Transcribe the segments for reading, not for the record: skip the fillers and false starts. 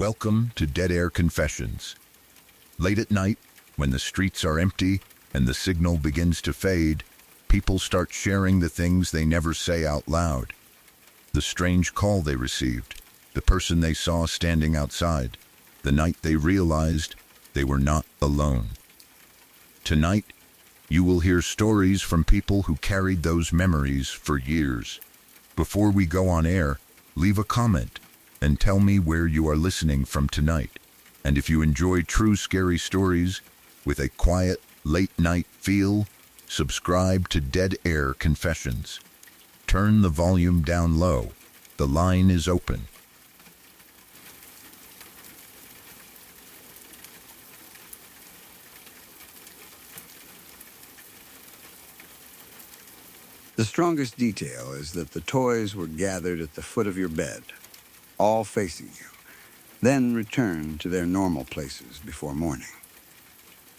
Welcome to Dead Air Confessions. Late at night, when the streets are empty and the signal begins to fade, people start sharing the things they never say out loud. The strange call they received, the person they saw standing outside, the night they realized they were not alone. Tonight, you will hear stories from people who carried those memories for years. Before we go on air, leave a comment and tell me where you are listening from tonight. And if you enjoy true scary stories with a quiet, late-night feel, subscribe to Dead Air Confessions. Turn the volume down low. The line is open. The strongest detail is that the toys were gathered at the foot of your bed, all facing you, then returned to their normal places before morning.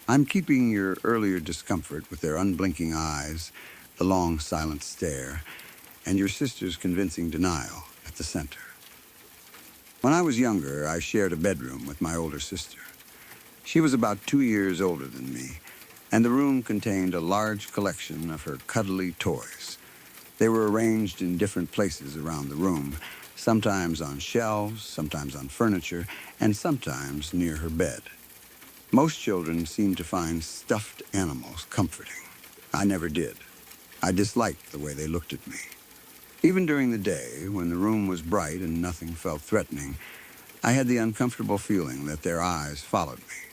I'm keeping your earlier discomfort with their unblinking eyes, the long silent stare, and your sister's convincing denial at the center. When I was younger, I shared a bedroom with my older sister. She was about 2 years older than me, and the room contained a large collection of her cuddly toys. They were arranged in different places around the room, sometimes on shelves, sometimes on furniture, and sometimes near her bed. Most children seem to find stuffed animals comforting. I never did. I disliked the way they looked at me. Even during the day, when the room was bright and nothing felt threatening, I had the uncomfortable feeling that their eyes followed me.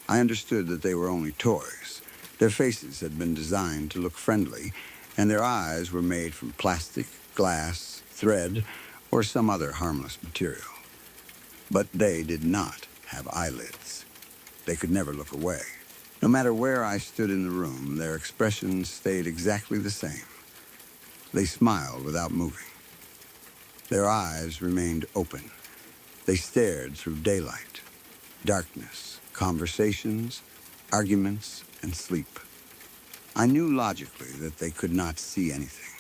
I understood that they were only toys. Their faces had been designed to look friendly, and their eyes were made from plastic, glass, thread, or some other harmless material. But they did not have eyelids. They could never look away. No matter where I stood in the room, their expressions stayed exactly the same. They smiled without moving. Their eyes remained open. They stared through daylight, darkness, conversations, arguments, and sleep. I knew logically that they could not see anything.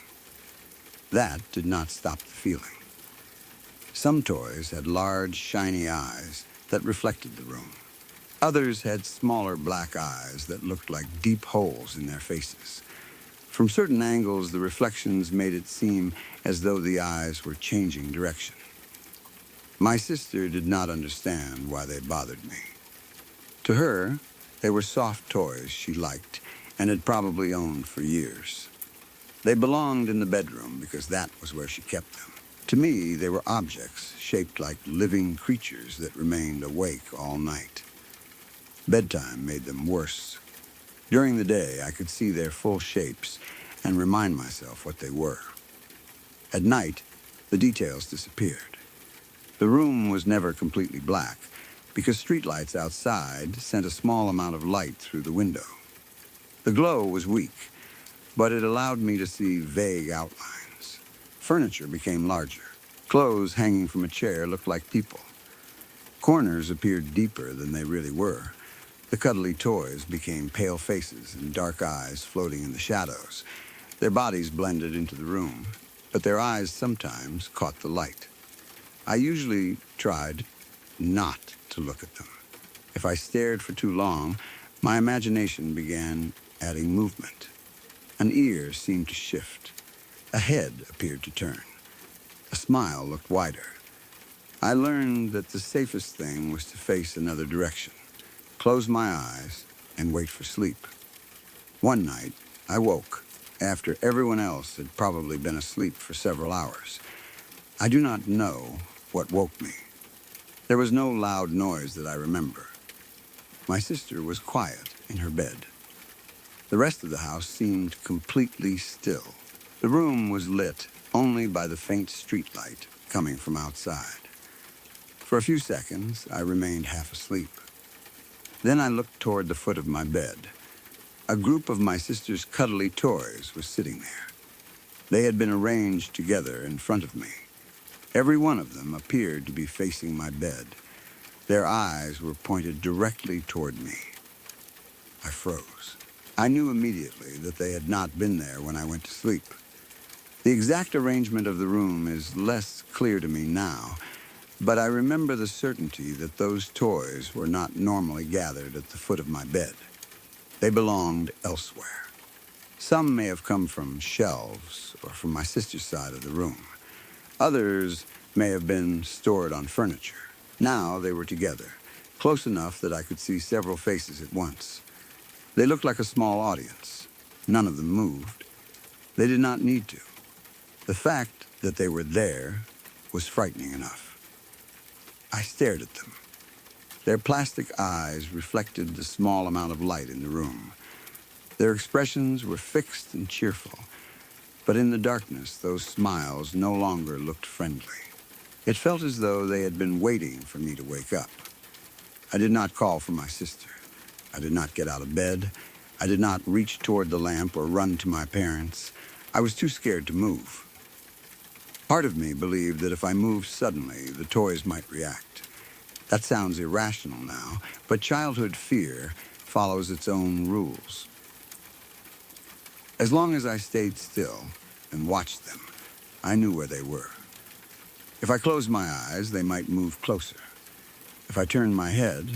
That did not stop the feeling. Some toys had large, shiny eyes that reflected the room. Others had smaller black eyes that looked like deep holes in their faces. From certain angles, the reflections made it seem as though the eyes were changing direction. My sister did not understand why they bothered me. To her, they were soft toys she liked and had probably owned for years. They belonged in the bedroom because that was where she kept them. To me, they were objects shaped like living creatures that remained awake all night. Bedtime made them worse. During the day, I could see their full shapes and remind myself what they were. At night, the details disappeared. The room was never completely black because streetlights outside sent a small amount of light through the window. The glow was weak, but it allowed me to see vague outlines. Furniture became larger. Clothes hanging from a chair looked like people. Corners appeared deeper than they really were. The cuddly toys became pale faces and dark eyes floating in the shadows. Their bodies blended into the room, but their eyes sometimes caught the light. I usually tried not to look at them. If I stared for too long, my imagination began adding movement. An ear seemed to shift. A head appeared to turn. A smile looked wider. I learned that the safest thing was to face another direction, close my eyes, and wait for sleep. One night, I woke after everyone else had probably been asleep for several hours. I do not know what woke me. There was no loud noise that I remember. My sister was quiet in her bed. The rest of the house seemed completely still. The room was lit only by the faint streetlight coming from outside. For a few seconds, I remained half asleep. Then I looked toward the foot of my bed. A group of my sister's cuddly toys was sitting there. They had been arranged together in front of me. Every one of them appeared to be facing my bed. Their eyes were pointed directly toward me. I froze. I knew immediately that they had not been there when I went to sleep. The exact arrangement of the room is less clear to me now, But I remember the certainty that those toys were not normally gathered at the foot of my bed. They belonged elsewhere. Some may have come from shelves or from my sister's side of the room. Others may have been stored on furniture. Now they were together, close enough that I could see several faces at once. They looked like a small audience. None of them moved. They did not need to. The fact that they were there was frightening enough. I stared at them. Their plastic eyes reflected the small amount of light in the room. Their expressions were fixed and cheerful, but in the darkness, those smiles no longer looked friendly. It felt as though they had been waiting for me to wake up. I did not call for my sister. I did not get out of bed. I did not reach toward the lamp or run to my parents. I was too scared to move. Part of me believed that if I moved suddenly, the toys might react. That sounds irrational now, but childhood fear follows its own rules. As long as I stayed still and watched them, I knew where they were. If I closed my eyes, they might move closer. If I turned my head,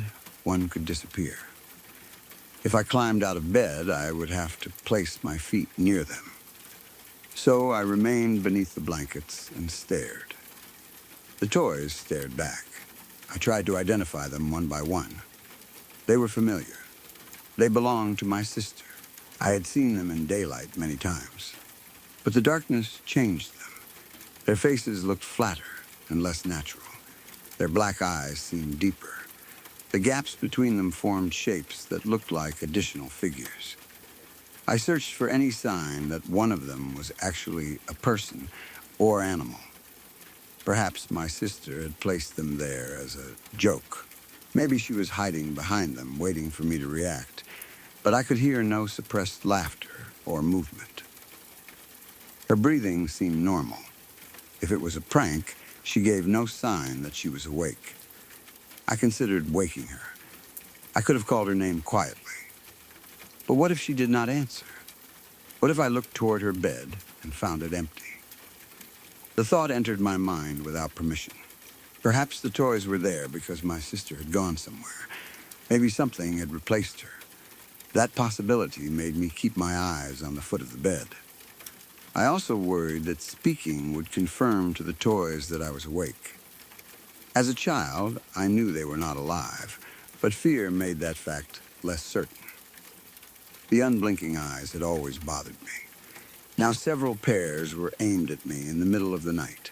one could disappear. If I climbed out of bed, I would have to place my feet near them. So I remained beneath the blankets and stared. The toys stared back. I tried to identify them one by one. They were familiar. They belonged to my sister. I had seen them in daylight many times. But the darkness changed them. Their faces looked flatter and less natural. Their black eyes seemed deeper. The gaps between them formed shapes that looked like additional figures. I searched for any sign that one of them was actually a person or animal. Perhaps my sister had placed them there as a joke. Maybe she was hiding behind them, waiting for me to react. But I could hear no suppressed laughter or movement. Her breathing seemed normal. If it was a prank, she gave no sign that she was awake. I considered waking her. I could have called her name quietly. But what if she did not answer? What if I looked toward her bed and found it empty? The thought entered my mind without permission. Perhaps the toys were there because my sister had gone somewhere. Maybe something had replaced her. That possibility made me keep my eyes on the foot of the bed. I also worried that speaking would confirm to the toys that I was awake. As a child, I knew they were not alive, but fear made that fact less certain. The unblinking eyes had always bothered me. Now several pairs were aimed at me in the middle of the night.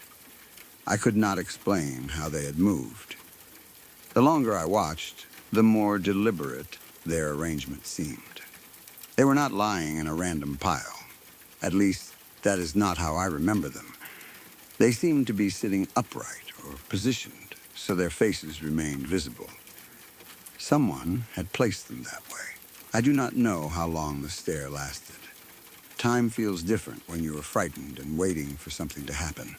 I could not explain how they had moved. The longer I watched, the more deliberate their arrangement seemed. They were not lying in a random pile. At least, that is not how I remember them. They seemed to be sitting upright or positioned so their faces remained visible. Someone had placed them that way. I do not know how long the stare lasted. Time feels different when you are frightened and waiting for something to happen.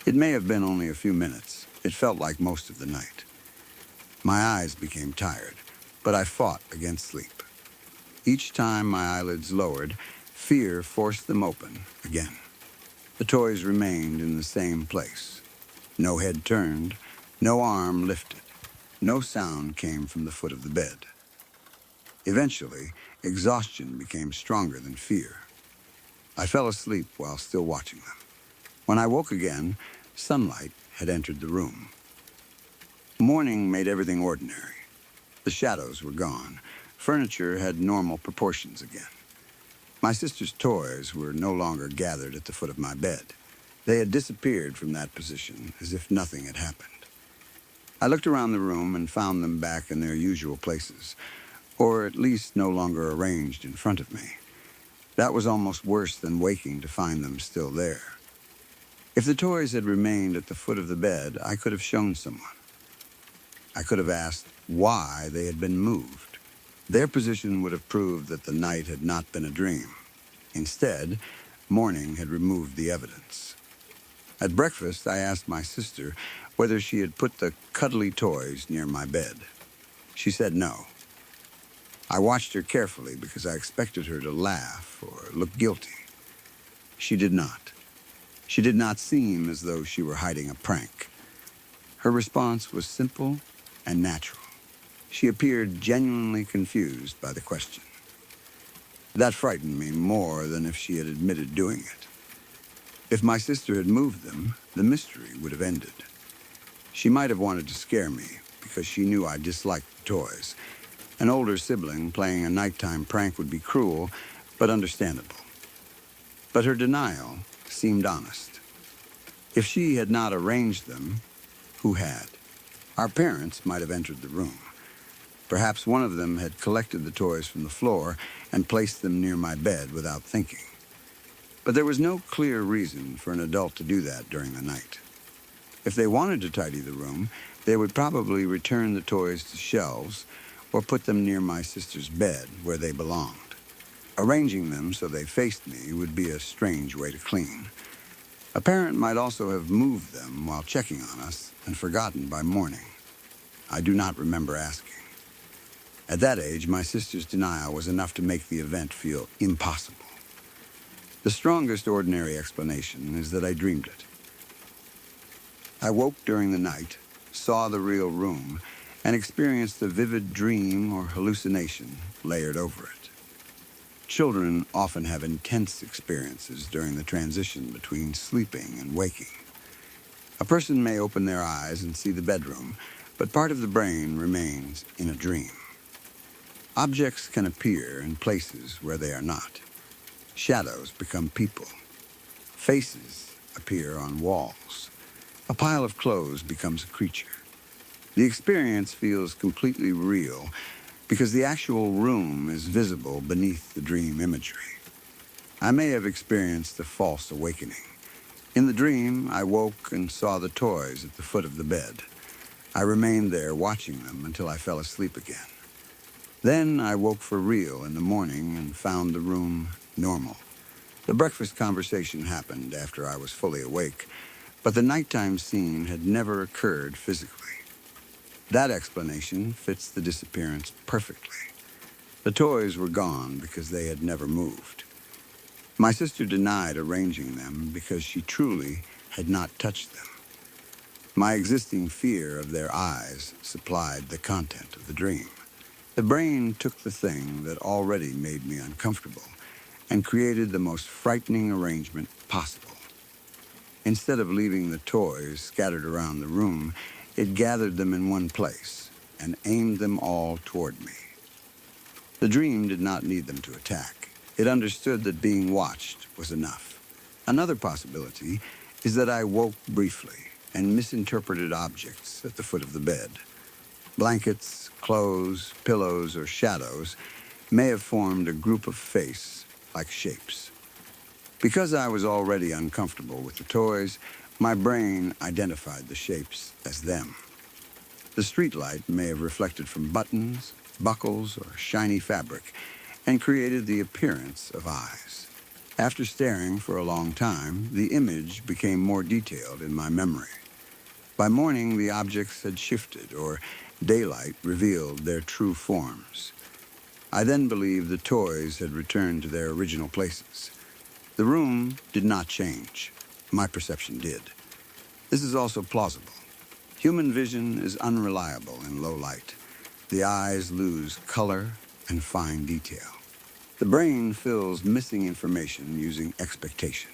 It may have been only a few minutes. It felt like most of the night. My eyes became tired, but I fought against sleep. Each time my eyelids lowered, fear forced them open again. The toys remained in the same place. No head turned, no arm lifted. No sound came from the foot of the bed. Eventually, exhaustion became stronger than fear. I fell asleep while still watching them. When I woke again, sunlight had entered the room. Morning made everything ordinary. The shadows were gone. Furniture had normal proportions again. My sister's toys were no longer gathered at the foot of my bed. They had disappeared from that position as if nothing had happened. I looked around the room and found them back in their usual places, or at least no longer arranged in front of me. That was almost worse than waking to find them still there. If the toys had remained at the foot of the bed, I could have shown someone. I could have asked why they had been moved. Their position would have proved that the night had not been a dream. Instead, morning had removed the evidence. At breakfast, I asked my sister whether she had put the cuddly toys near my bed. She said no. I watched her carefully because I expected her to laugh or look guilty. She did not. She did not seem as though she were hiding a prank. Her response was simple and natural. She appeared genuinely confused by the question. That frightened me more than if she had admitted doing it. If my sister had moved them, the mystery would have ended. She might have wanted to scare me because she knew I disliked the toys. An older sibling playing a nighttime prank would be cruel, but understandable. But her denial seemed honest. If she had not arranged them, who had? Our parents might have entered the room. Perhaps one of them had collected the toys from the floor and placed them near my bed without thinking. But there was no clear reason for an adult to do that during the night. If they wanted to tidy the room, they would probably return the toys to shelves or put them near my sister's bed where they belonged. Arranging them so they faced me would be a strange way to clean. A parent might also have moved them while checking on us and forgotten by morning. I do not remember asking. At that age, my sister's denial was enough to make the event feel impossible. The strongest ordinary explanation is that I dreamed it. I woke during the night, saw the real room, and experienced a vivid dream or hallucination layered over it. Children often have intense experiences during the transition between sleeping and waking. A person may open their eyes and see the bedroom, but part of the brain remains in a dream. Objects can appear in places where they are not. Shadows become people. Faces appear on walls. A pile of clothes becomes a creature. The experience feels completely real because the actual room is visible beneath the dream imagery. I may have experienced a false awakening. In the dream, I woke and saw the toys at the foot of the bed. I remained there watching them until I fell asleep again. Then I woke for real in the morning and found the room normal. The breakfast conversation happened after I was fully awake, but the nighttime scene had never occurred physically. That explanation fits the disappearance perfectly. The toys were gone because they had never moved. My sister denied arranging them because she truly had not touched them. My existing fear of their eyes supplied the content of the dream. The brain took the thing that already made me uncomfortable and created the most frightening arrangement possible. Instead of leaving the toys scattered around the room, it gathered them in one place and aimed them all toward me. The dream did not need them to attack. It understood that being watched was enough. Another possibility is that I woke briefly and misinterpreted objects at the foot of the bed. Blankets, clothes, pillows, or shadows may have formed a group of face-like shapes. Because I was already uncomfortable with the toys, my brain identified the shapes as them. The streetlight may have reflected from buttons, buckles, or shiny fabric and created the appearance of eyes. After staring for a long time, the image became more detailed in my memory. By morning, the objects had shifted, or daylight revealed their true forms. I then believed the toys had returned to their original places. The room did not change. My perception did. This is also plausible. Human vision is unreliable in low light. The eyes lose color and fine detail. The brain fills missing information using expectation.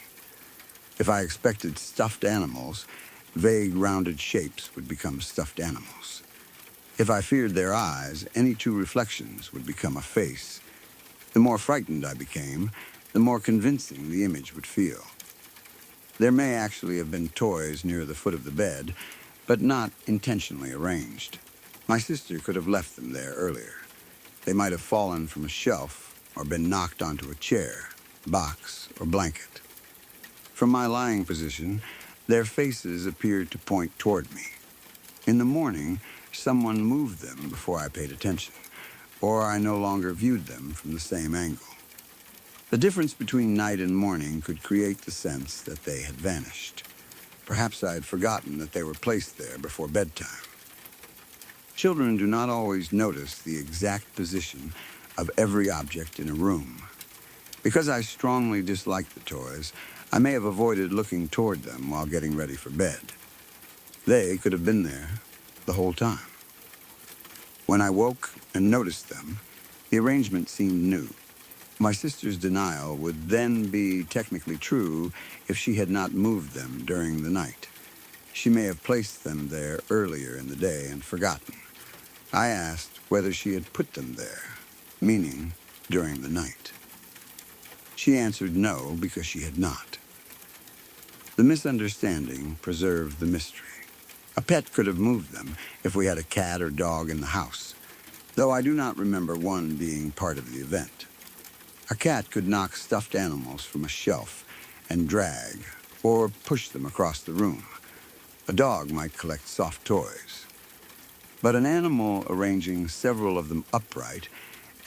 If I expected stuffed animals, vague rounded shapes would become stuffed animals. If I feared their eyes, any two reflections would become a face. The more frightened I became, the more convincing the image would feel. There may actually have been toys near the foot of the bed, but not intentionally arranged. My sister could have left them there earlier. They might have fallen from a shelf or been knocked onto a chair, box, or blanket. From my lying position, their faces appeared to point toward me. In the morning, someone moved them before I paid attention, or I no longer viewed them from the same angle. The difference between night and morning could create the sense that they had vanished. Perhaps I had forgotten that they were placed there before bedtime. Children do not always notice the exact position of every object in a room. Because I strongly disliked the toys, I may have avoided looking toward them while getting ready for bed. They could have been there the whole time. When I woke and noticed them, the arrangement seemed new. My sister's denial would then be technically true if she had not moved them during the night. She may have placed them there earlier in the day and forgotten. I asked whether she had put them there, meaning during the night. She answered no, because she had not. The misunderstanding preserved the mystery. A pet could have moved them if we had a cat or dog in the house, though I do not remember one being part of the event. A cat could knock stuffed animals from a shelf and drag or push them across the room. A dog might collect soft toys. But an animal arranging several of them upright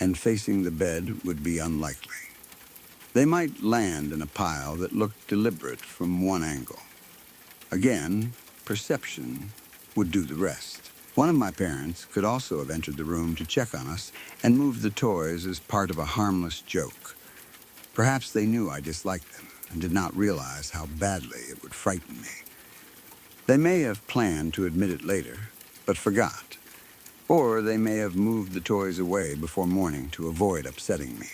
and facing the bed would be unlikely. They might land in a pile that looked deliberate from one angle. Again, perception would do the rest. One of my parents could also have entered the room to check on us and moved the toys as part of a harmless joke. Perhaps they knew I disliked them and did not realize how badly it would frighten me. They may have planned to admit it later, but forgot. Or they may have moved the toys away before morning to avoid upsetting me.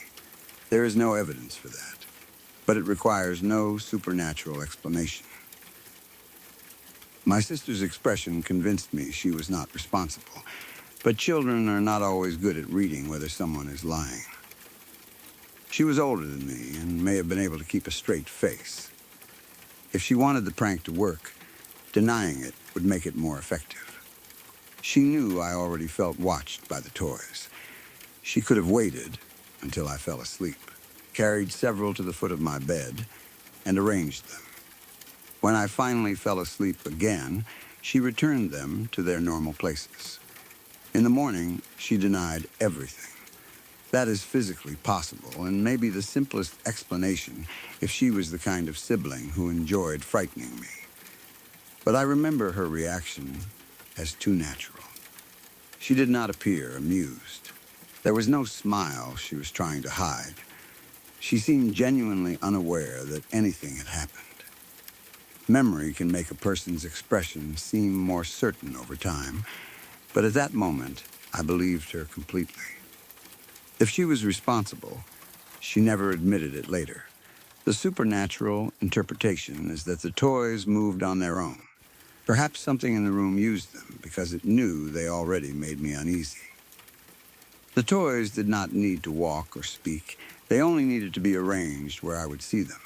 There is no evidence for that, but it requires no supernatural explanation. My sister's expression convinced me she was not responsible, but children are not always good at reading whether someone is lying. She was older than me and may have been able to keep a straight face. If she wanted the prank to work, denying it would make it more effective. She knew I already felt watched by the toys. She could have waited until I fell asleep, carried several to the foot of my bed, and arranged them. When I finally fell asleep again, she returned them to their normal places. In the morning, she denied everything. That is physically possible, and maybe the simplest explanation if she was the kind of sibling who enjoyed frightening me. But I remember her reaction as too natural. She did not appear amused. There was no smile she was trying to hide. She seemed genuinely unaware that anything had happened. Memory can make a person's expression seem more certain over time, but at that moment, I believed her completely. If she was responsible, she never admitted it later. The supernatural interpretation is that the toys moved on their own. Perhaps something in the room used them because it knew they already made me uneasy. The toys did not need to walk or speak. They only needed to be arranged where I would see them.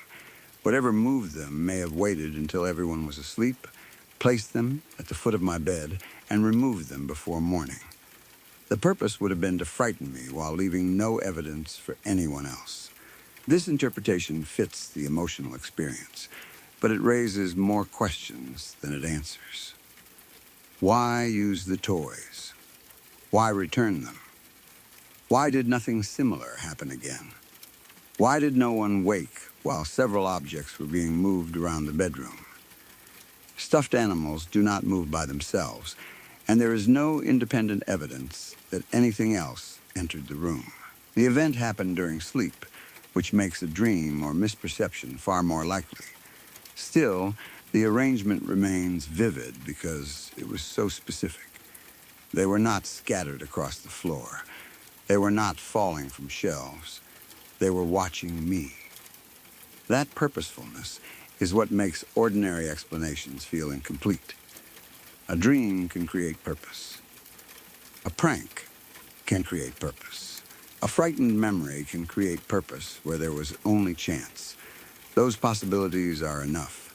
Whatever moved them may have waited until everyone was asleep, placed them at the foot of my bed, and removed them before morning. The purpose would have been to frighten me while leaving no evidence for anyone else. This interpretation fits the emotional experience, but it raises more questions than it answers. Why use the toys? Why return them? Why did nothing similar happen again? Why did no one wake while several objects were being moved around the bedroom? Stuffed animals do not move by themselves, and there is no independent evidence that anything else entered the room. The event happened during sleep, which makes a dream or misperception far more likely. Still, the arrangement remains vivid because it was so specific. They were not scattered across the floor. They were not falling from shelves. They were watching me. That purposefulness is what makes ordinary explanations feel incomplete. A dream can create purpose. A prank can create purpose. A frightened memory can create purpose where there was only chance. Those possibilities are enough.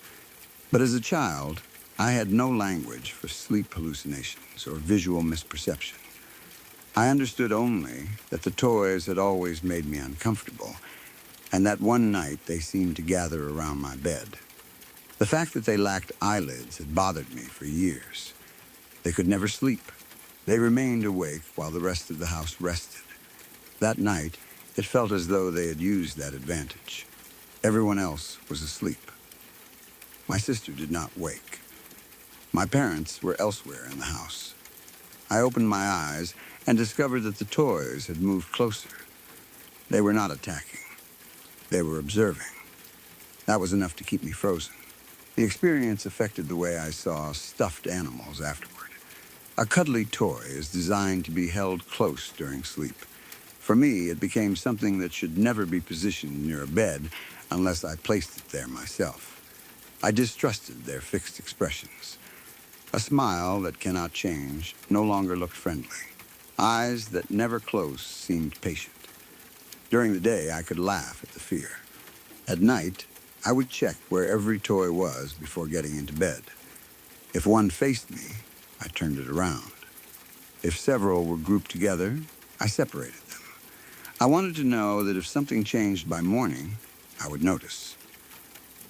But as a child, I had no language for sleep hallucinations or visual misperception. I understood only that the toys had always made me uncomfortable, and that one night they seemed to gather around my bed. The fact that they lacked eyelids had bothered me for years. They could never sleep. They remained awake while the rest of the house rested. That night, it felt as though they had used that advantage. Everyone else was asleep. My sister did not wake. My parents were elsewhere in the house. I opened my eyes and discovered that the toys had moved closer. They were not attacking. They were observing. That was enough to keep me frozen. The experience affected the way I saw stuffed animals afterward. A cuddly toy is designed to be held close during sleep. For me, it became something that should never be positioned near a bed unless I placed it there myself. I distrusted their fixed expressions. A smile that cannot change no longer looked friendly. Eyes that never closed seemed patient. During the day, I could laugh at the fear. At night, I would check where every toy was before getting into bed. If one faced me, I turned it around. If several were grouped together, I separated them. I wanted to know that if something changed by morning, I would notice.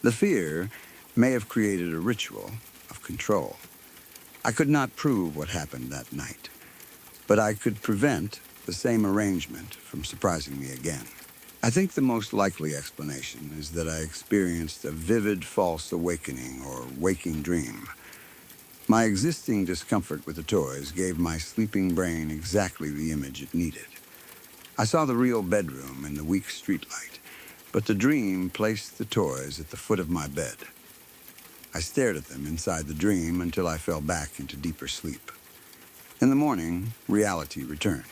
The fear may have created a ritual of control. I could not prove what happened that night, but I could prevent the same arrangement from surprising me again. I think the most likely explanation is that I experienced a vivid false awakening or waking dream. My existing discomfort with the toys gave my sleeping brain exactly the image it needed. I saw the real bedroom in the weak streetlight, but the dream placed the toys at the foot of my bed. I stared at them inside the dream until I fell back into deeper sleep. In the morning, reality returned.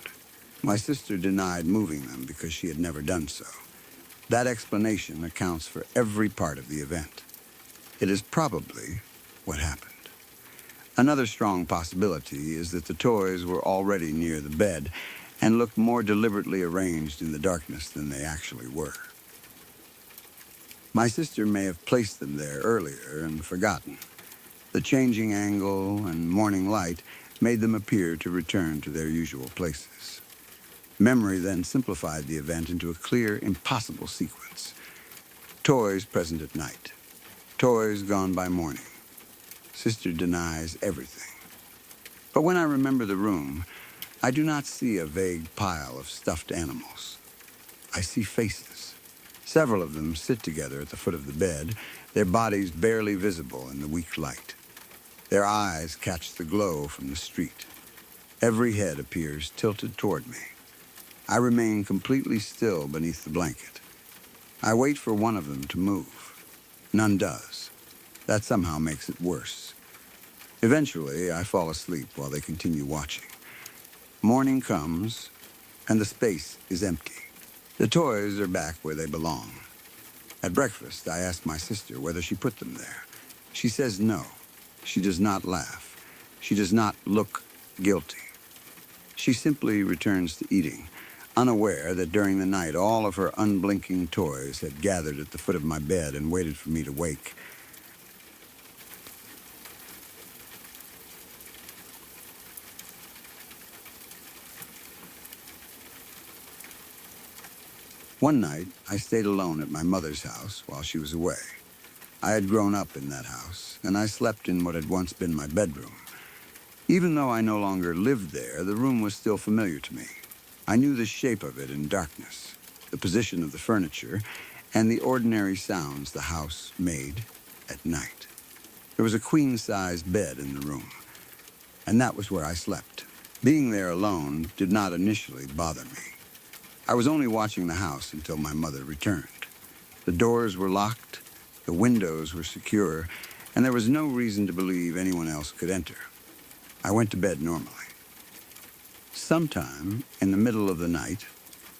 My sister denied moving them because she had never done so. That explanation accounts for every part of the event. It is probably what happened. Another strong possibility is that the toys were already near the bed and looked more deliberately arranged in the darkness than they actually were. My sister may have placed them there earlier and forgotten. The changing angle and morning light made them appear to return to their usual places. Memory then simplified the event into a clear, impossible sequence. Toys present at night. Toys gone by morning. Sister denies everything. But when I remember the room, I do not see a vague pile of stuffed animals. I see faces. Several of them sit together at the foot of the bed, their bodies barely visible in the weak light. Their eyes catch the glow from the street. Every head appears tilted toward me. I remain completely still beneath the blanket. I wait for one of them to move. None does. That somehow makes it worse. Eventually, I fall asleep while they continue watching. Morning comes, and the space is empty. The toys are back where they belong. At breakfast, I ask my sister whether she put them there. She says no. She does not laugh. She does not look guilty. She simply returns to eating, unaware that during the night all of her unblinking toys had gathered at the foot of my bed and waited for me to wake. One night, I stayed alone at my mother's house while she was away. I had grown up in that house, and I slept in what had once been my bedroom. Even though I no longer lived there, the room was still familiar to me. I knew the shape of it in darkness, the position of the furniture, and the ordinary sounds the house made at night. There was a queen-size bed in the room, and that was where I slept. Being there alone did not initially bother me. I was only watching the house until my mother returned. The doors were locked, the windows were secure, and there was no reason to believe anyone else could enter. I went to bed normally. Sometime in the middle of the night,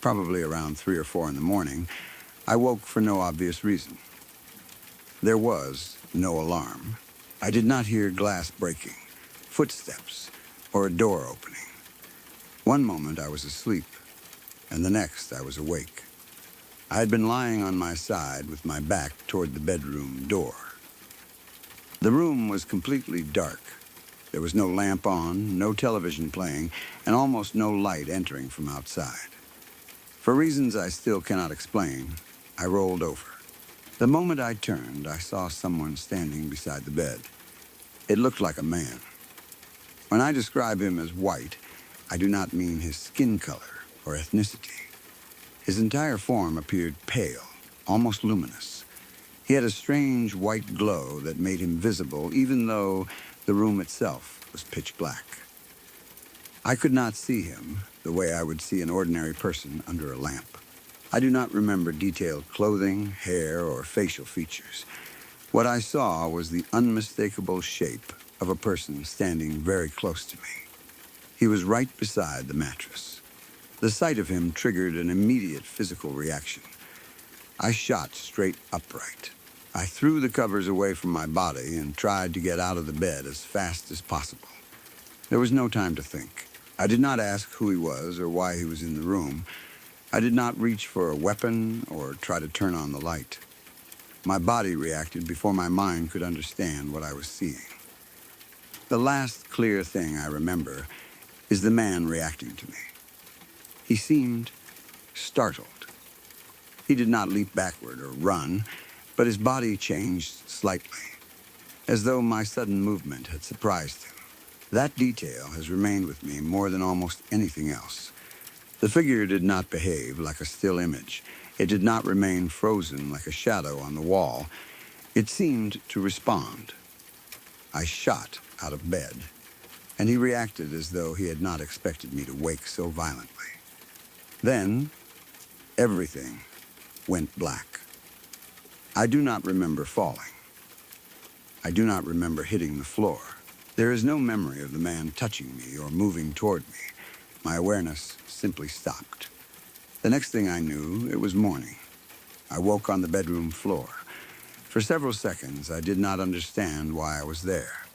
probably around 3 or 4 in the morning, I woke for no obvious reason. There was no alarm. I did not hear glass breaking, footsteps, or a door opening. One moment I was asleep, and the next I was awake. I had been lying on my side with my back toward the bedroom door. The room was completely dark. There was no lamp on, no television playing, and almost no light entering from outside. For reasons I still cannot explain, I rolled over. The moment I turned, I saw someone standing beside the bed. It looked like a man. When I describe him as white, I do not mean his skin color or ethnicity. His entire form appeared pale, almost luminous. He had a strange white glow that made him visible even though the room itself was pitch black. I could not see him the way I would see an ordinary person under a lamp. I do not remember detailed clothing, hair, or facial features. What I saw was the unmistakable shape of a person standing very close to me. He was right beside the mattress. The sight of him triggered an immediate physical reaction. I shot straight upright. I threw the covers away from my body and tried to get out of the bed as fast as possible. There was no time to think. I did not ask who he was or why he was in the room. I did not reach for a weapon or try to turn on the light. My body reacted before my mind could understand what I was seeing. The last clear thing I remember is the man reacting to me. He seemed startled. He did not leap backward or run, but his body changed slightly, as though my sudden movement had surprised him. That detail has remained with me more than almost anything else. The figure did not behave like a still image. It did not remain frozen like a shadow on the wall. It seemed to respond. I shot out of bed, and he reacted as though he had not expected me to wake so violently. Then, everything went black. I do not remember falling. I do not remember hitting the floor. There is no memory of the man touching me or moving toward me. My awareness simply stopped. The next thing I knew, it was morning. I woke on the bedroom floor. For several seconds, I did not understand why I was there.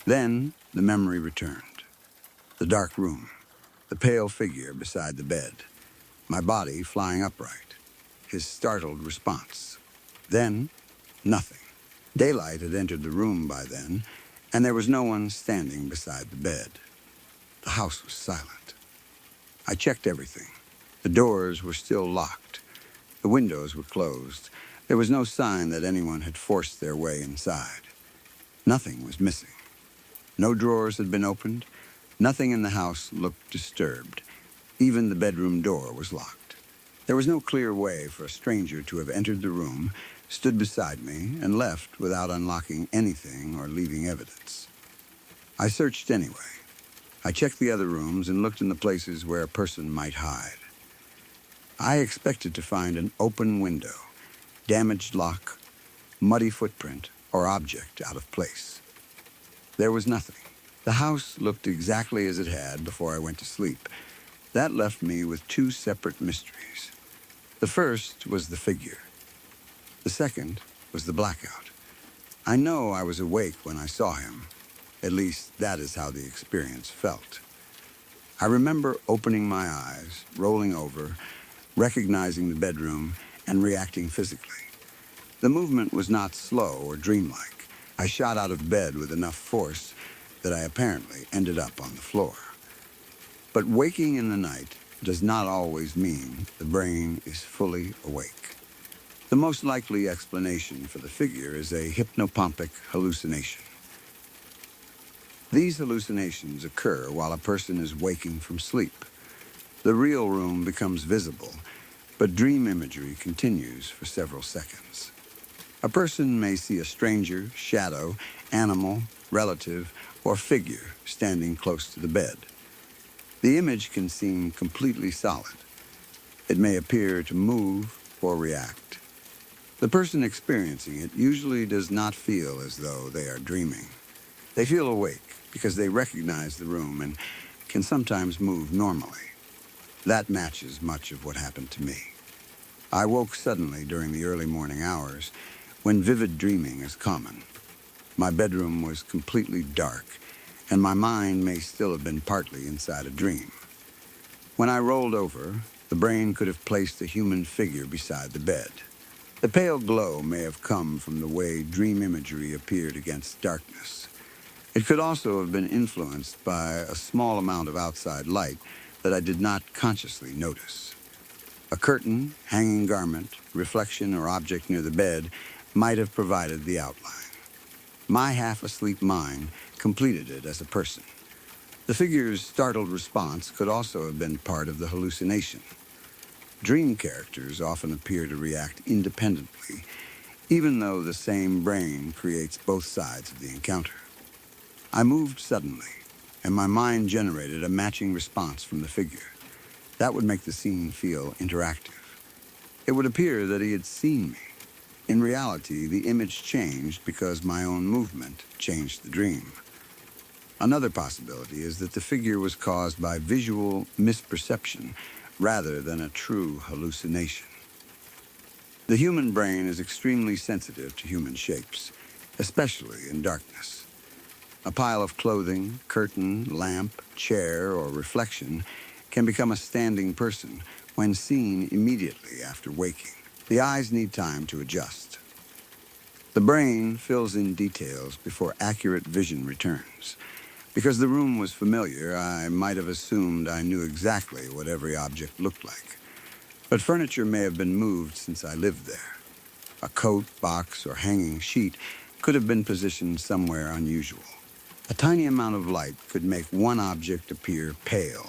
Then, the memory returned. The dark room, the pale figure beside the bed, my body flying upright, his startled response. Then, nothing. Daylight had entered the room by then, and there was no one standing beside the bed. The house was silent. I checked everything. The doors were still locked. The windows were closed. There was no sign that anyone had forced their way inside. Nothing was missing. No drawers had been opened. Nothing in the house looked disturbed. Even the bedroom door was locked. There was no clear way for a stranger to have entered the room, stood beside me, and left without unlocking anything or leaving evidence. I searched anyway. I checked the other rooms and looked in the places where a person might hide. I expected to find an open window, damaged lock, muddy footprint, or object out of place. There was nothing. The house looked exactly as it had before I went to sleep. That left me with two separate mysteries. The first was the figure. The second was the blackout. I know I was awake when I saw him. At least that is how the experience felt. I remember opening my eyes, rolling over, recognizing the bedroom, and reacting physically. The movement was not slow or dreamlike. I shot out of bed with enough force that I apparently ended up on the floor. But waking in the night does not always mean the brain is fully awake. The most likely explanation for the figure is a hypnopompic hallucination. These hallucinations occur while a person is waking from sleep. The real room becomes visible, but dream imagery continues for several seconds. A person may see a stranger, shadow, animal, relative, or figure standing close to the bed. The image can seem completely solid. It may appear to move or react. The person experiencing it usually does not feel as though they are dreaming. They feel awake because they recognize the room and can sometimes move normally. That matches much of what happened to me. I woke suddenly during the early morning hours, when vivid dreaming is common. My bedroom was completely dark, and my mind may still have been partly inside a dream. When I rolled over, the brain could have placed a human figure beside the bed. The pale glow may have come from the way dream imagery appeared against darkness. It could also have been influenced by a small amount of outside light that I did not consciously notice. A curtain, hanging garment, reflection, or object near the bed might have provided the outline. My half-asleep mind completed it as a person. The figure's startled response could also have been part of the hallucination. Dream characters often appear to react independently, even though the same brain creates both sides of the encounter. I moved suddenly, and my mind generated a matching response from the figure. That would make the scene feel interactive. It would appear that he had seen me. In reality, the image changed because my own movement changed the dream. Another possibility is that the figure was caused by visual misperception rather than a true hallucination. The human brain is extremely sensitive to human shapes, especially in darkness. A pile of clothing, curtain, lamp, chair, or reflection can become a standing person when seen immediately after waking. The eyes need time to adjust. The brain fills in details before accurate vision returns. Because the room was familiar, I might have assumed I knew exactly what every object looked like. But furniture may have been moved since I lived there. A coat, box, or hanging sheet could have been positioned somewhere unusual. A tiny amount of light could make one object appear pale,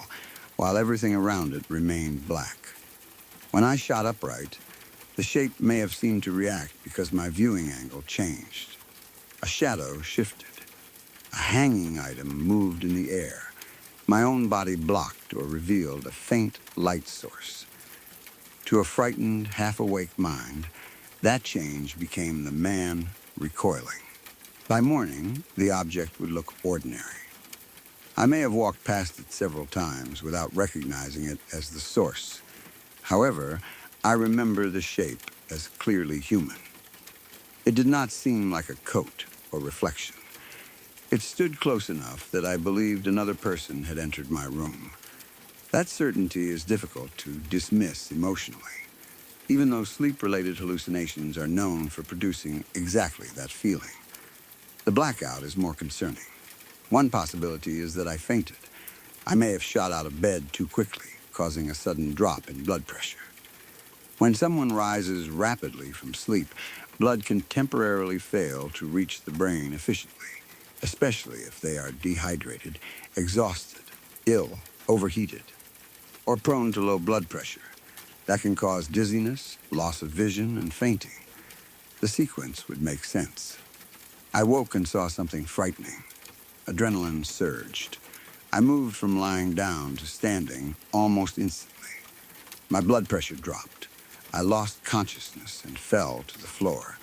while everything around it remained black. When I shot upright, the shape may have seemed to react because my viewing angle changed. A shadow shifted. A hanging item moved in the air. My own body blocked or revealed a faint light source. To a frightened, half-awake mind, that change became the man recoiling. By morning, the object would look ordinary. I may have walked past it several times without recognizing it as the source. However, I remember the shape as clearly human. It did not seem like a coat or reflection. It stood close enough that I believed another person had entered my room. That certainty is difficult to dismiss emotionally, even though sleep-related hallucinations are known for producing exactly that feeling. The blackout is more concerning. One possibility is that I fainted. I may have shot out of bed too quickly, causing a sudden drop in blood pressure. When someone rises rapidly from sleep, blood can temporarily fail to reach the brain efficiently, especially if they are dehydrated, exhausted, ill, overheated, or prone to low blood pressure. That can cause dizziness, loss of vision, and fainting. The sequence would make sense. I woke and saw something frightening. Adrenaline surged. I moved from lying down to standing almost instantly. My blood pressure dropped. I lost consciousness and fell to the floor.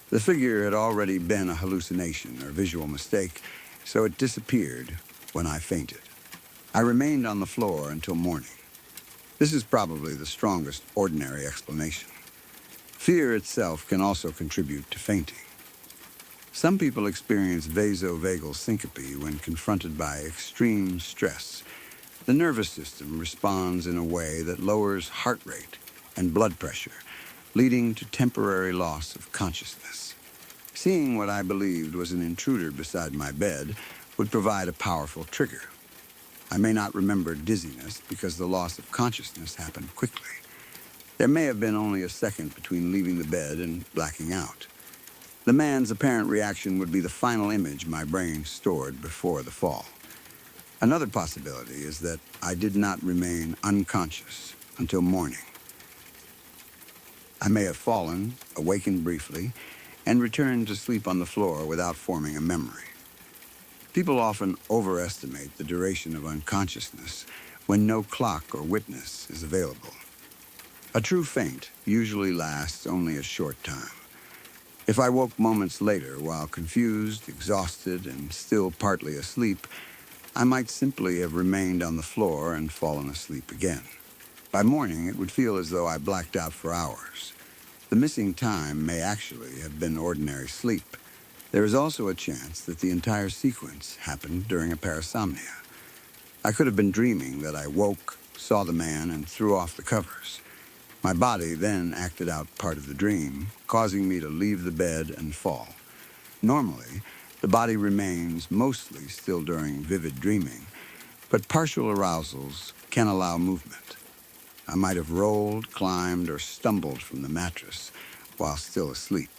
The figure had already been a hallucination or visual mistake, so it disappeared when I fainted. I remained on the floor until morning. This is probably the strongest ordinary explanation. Fear itself can also contribute to fainting. Some people experience vasovagal syncope when confronted by extreme stress. The nervous system responds in a way that lowers heart rate and blood pressure, leading to temporary loss of consciousness. Seeing what I believed was an intruder beside my bed would provide a powerful trigger. I may not remember dizziness because the loss of consciousness happened quickly. There may have been only a second between leaving the bed and blacking out. The man's apparent reaction would be the final image my brain stored before the fall. Another possibility is that I did not remain unconscious until morning. I may have fallen, awakened briefly, and returned to sleep on the floor without forming a memory. People often overestimate the duration of unconsciousness when no clock or witness is available. A true faint usually lasts only a short time. If I woke moments later while confused, exhausted, and still partly asleep, I might simply have remained on the floor and fallen asleep again. By morning, it would feel as though I blacked out for hours. The missing time may actually have been ordinary sleep. There is also a chance that the entire sequence happened during a parasomnia. I could have been dreaming that I woke, saw the man, and threw off the covers. My body then acted out part of the dream, causing me to leave the bed and fall. Normally, the body remains mostly still during vivid dreaming, but partial arousals can allow movement. I might have rolled, climbed, or stumbled from the mattress while still asleep.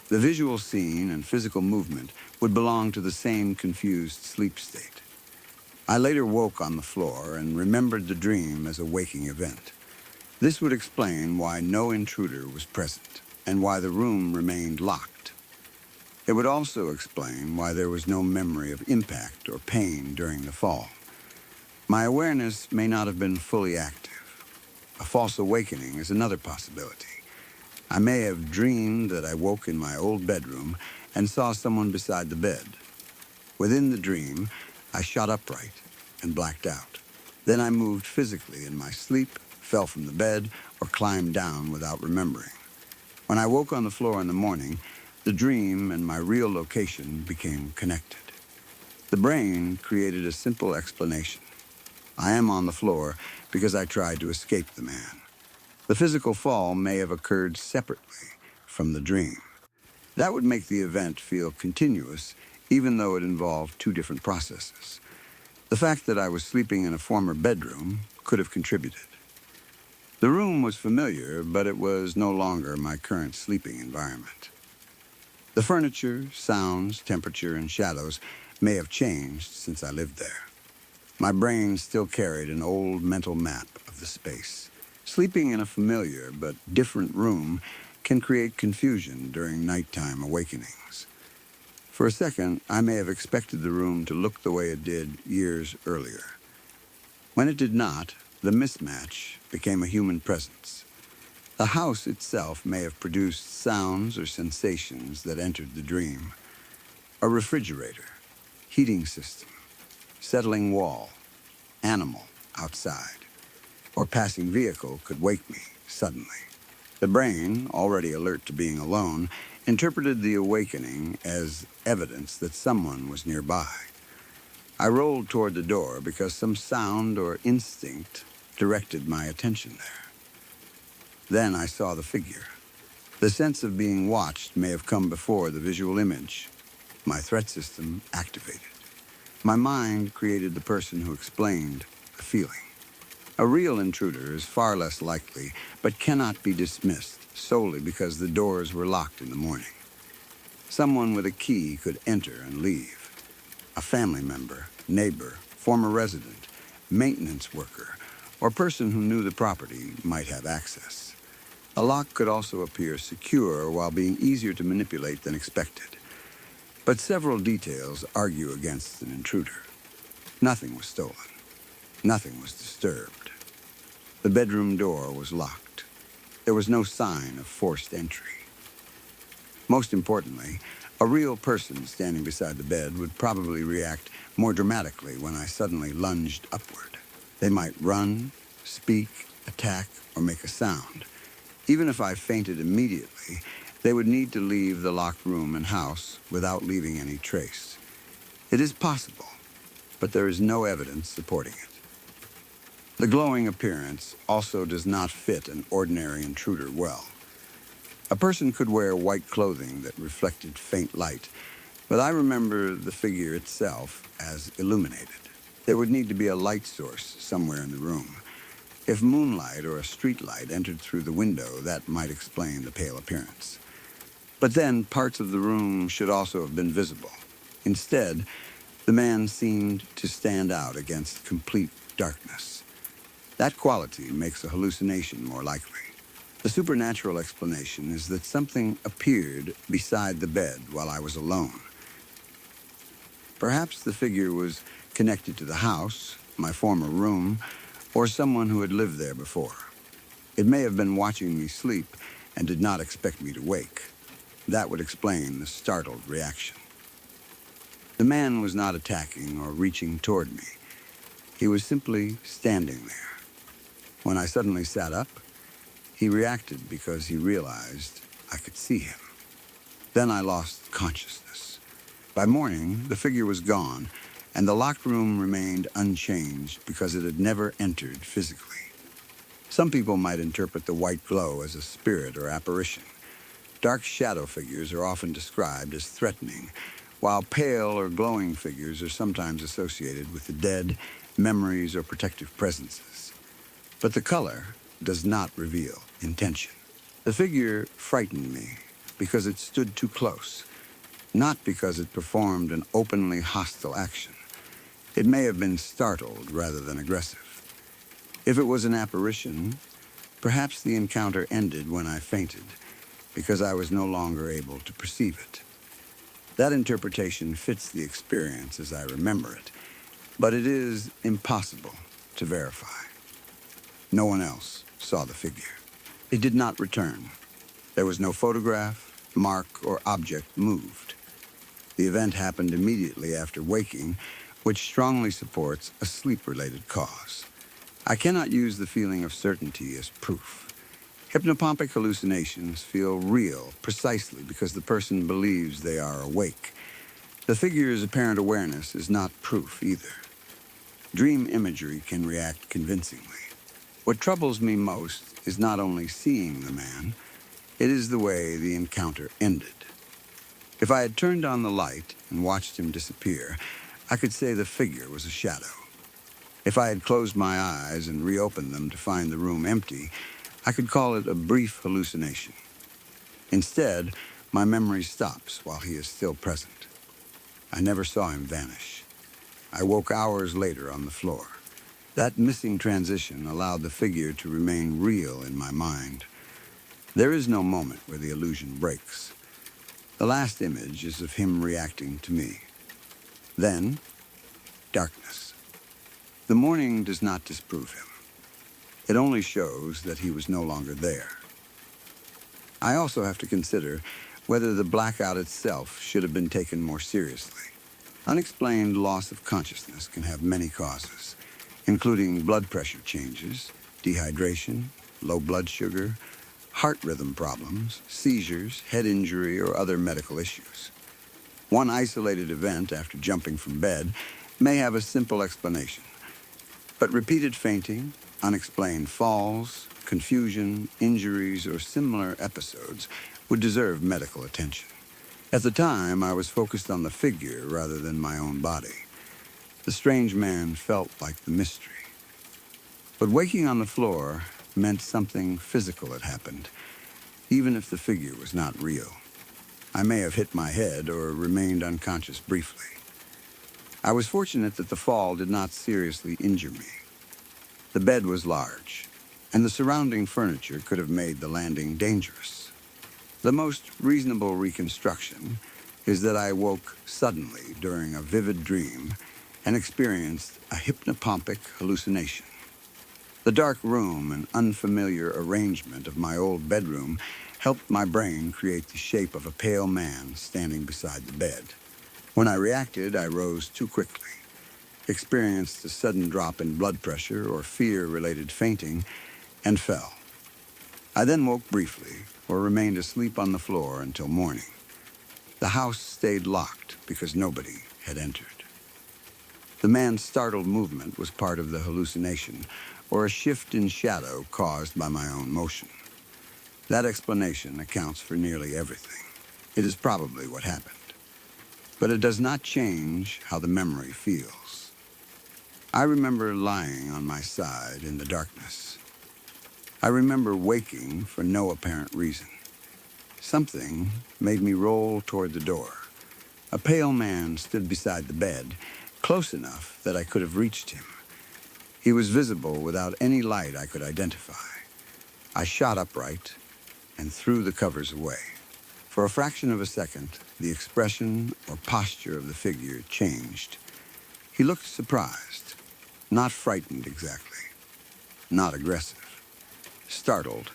The visual scene and physical movement would belong to the same confused sleep state. I later woke on the floor and remembered the dream as a waking event. This would explain why no intruder was present and why the room remained locked. It would also explain why there was no memory of impact or pain during the fall. My awareness may not have been fully active. A false awakening is another possibility. I may have dreamed that I woke in my old bedroom and saw someone beside the bed. Within the dream, I shot upright and blacked out. Then I moved physically in my sleep, fell from the bed, or climbed down without remembering. When I woke on the floor in the morning, the dream and my real location became connected. The brain created a simple explanation. I am on the floor because I tried to escape the man. The physical fall may have occurred separately from the dream. That would make the event feel continuous, even though it involved two different processes. The fact that I was sleeping in a former bedroom could have contributed. The room was familiar, but it was no longer my current sleeping environment. The furniture, sounds, temperature, and shadows may have changed since I lived there. My brain still carried an old mental map of the space. Sleeping in a familiar but different room can create confusion during nighttime awakenings. For a second, I may have expected the room to look the way it did years earlier. When it did not, the mismatch became a human presence. The house itself may have produced sounds or sensations that entered the dream. A refrigerator, heating system, settling wall, animal outside, or passing vehicle could wake me suddenly. The brain, already alert to being alone, interpreted the awakening as evidence that someone was nearby. I rolled toward the door because some sound or instinct directed my attention there. Then I saw the figure. The sense of being watched may have come before the visual image. My threat system activated. My mind created the person who explained the feeling. A real intruder is far less likely, but cannot be dismissed solely because the doors were locked in the morning. Someone with a key could enter and leave. A family member, neighbor, former resident, maintenance worker, or person who knew the property might have access. A lock could also appear secure while being easier to manipulate than expected. But several details argue against an intruder. Nothing was stolen. Nothing was disturbed. The bedroom door was locked. There was no sign of forced entry. Most importantly, a real person standing beside the bed would probably react more dramatically when I suddenly lunged upward. They might run, speak, attack, or make a sound. Even if I fainted immediately, they would need to leave the locked room and house without leaving any trace. It is possible, but there is no evidence supporting it. The glowing appearance also does not fit an ordinary intruder well. A person could wear white clothing that reflected faint light, but I remember the figure itself as illuminated. There would need to be a light source somewhere in the room. If moonlight or a street light entered through the window, that might explain the pale appearance. But then parts of the room should also have been visible. Instead, the man seemed to stand out against complete darkness. That quality makes a hallucination more likely. The supernatural explanation is that something appeared beside the bed while I was alone. Perhaps the figure was connected to the house, my former room, or someone who had lived there before. It may have been watching me sleep and did not expect me to wake. That would explain the startled reaction. The man was not attacking or reaching toward me. He was simply standing there. When I suddenly sat up, he reacted because he realized I could see him. Then I lost consciousness. By morning, the figure was gone, and the locked room remained unchanged because it had never entered physically. Some people might interpret the white glow as a spirit or apparition. Dark shadow figures are often described as threatening, while pale or glowing figures are sometimes associated with the dead, memories, or protective presences. But the color does not reveal intention. The figure frightened me because it stood too close, not because it performed an openly hostile action. It may have been startled rather than aggressive. If it was an apparition, perhaps the encounter ended when I fainted, because I was no longer able to perceive it. That interpretation fits the experience as I remember it, but it is impossible to verify. No one else saw the figure. It did not return. There was no photograph, mark, or object moved. The event happened immediately after waking, which strongly supports a sleep-related cause. I cannot use the feeling of certainty as proof. Hypnopompic hallucinations feel real precisely because the person believes they are awake. The figure's apparent awareness is not proof either. Dream imagery can react convincingly. What troubles me most is not only seeing the man, it is the way the encounter ended. If I had turned on the light and watched him disappear, I could say the figure was a shadow. If I had closed my eyes and reopened them to find the room empty, I could call it a brief hallucination. Instead, my memory stops while he is still present. I never saw him vanish. I woke hours later on the floor. That missing transition allowed the figure to remain real in my mind. There is no moment where the illusion breaks. The last image is of him reacting to me. Then, darkness. The morning does not disprove him. It only shows that he was no longer there. I also have to consider whether the blackout itself should have been taken more seriously. Unexplained loss of consciousness can have many causes, including blood pressure changes, dehydration, low blood sugar, heart rhythm problems, seizures, head injury, or other medical issues. One isolated event after jumping from bed may have a simple explanation, but repeated fainting, unexplained falls, confusion, injuries, or similar episodes would deserve medical attention. At the time, I was focused on the figure rather than my own body. The strange man felt like the mystery. But waking on the floor meant something physical had happened, even if the figure was not real. I may have hit my head or remained unconscious briefly. I was fortunate that the fall did not seriously injure me. The bed was large, and the surrounding furniture could have made the landing dangerous. The most reasonable reconstruction is that I woke suddenly during a vivid dream and experienced a hypnopompic hallucination. The dark room and unfamiliar arrangement of my old bedroom helped my brain create the shape of a pale man standing beside the bed. When I reacted, I rose too quickly, experienced a sudden drop in blood pressure or fear-related fainting, and fell. I then woke briefly or remained asleep on the floor until morning. The house stayed locked because nobody had entered. The man's startled movement was part of the hallucination, or a shift in shadow caused by my own motion. That explanation accounts for nearly everything. It is probably what happened. But it does not change how the memory feels. I remember lying on my side in the darkness. I remember waking for no apparent reason. Something made me roll toward the door. A pale man stood beside the bed, close enough that I could have reached him. He was visible without any light I could identify. I shot upright and threw the covers away. For a fraction of a second, the expression or posture of the figure changed. He looked surprised, not frightened exactly, not aggressive. Startled,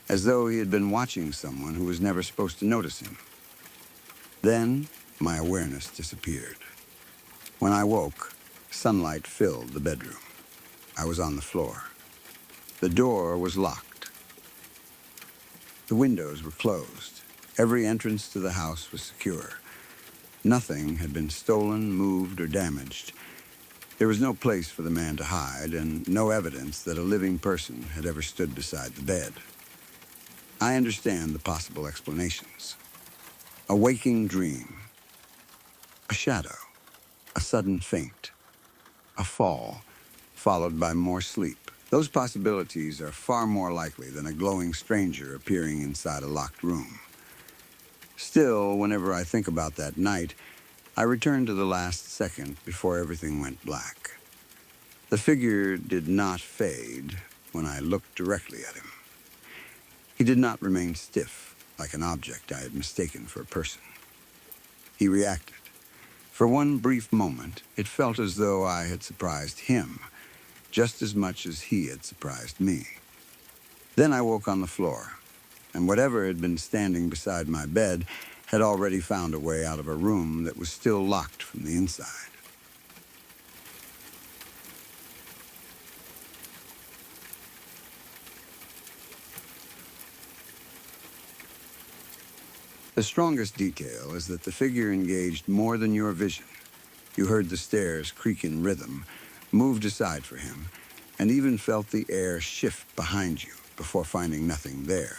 as though he had been watching someone who was never supposed to notice him. Then, my awareness disappeared. When I woke, sunlight filled the bedroom. I was on the floor. The door was locked. The windows were closed. Every entrance to the house was secure. Nothing had been stolen, moved, or damaged. There was no place for the man to hide, and no evidence that a living person had ever stood beside the bed. I understand the possible explanations. A waking dream, a shadow, a sudden faint, a fall, followed by more sleep. Those possibilities are far more likely than a glowing stranger appearing inside a locked room. Still, whenever I think about that night, I return to the last second before everything went black. The figure did not fade when I looked directly at him. He did not remain stiff, like an object I had mistaken for a person. He reacted. For one brief moment, it felt as though I had surprised him, just as much as he had surprised me. Then I woke on the floor. and whatever had been standing beside my bed had already found a way out of a room that was still locked from the inside. The strongest detail is that the figure engaged more than your vision. You heard the stairs creak in rhythm, moved aside for him, and even felt the air shift behind you before finding nothing there.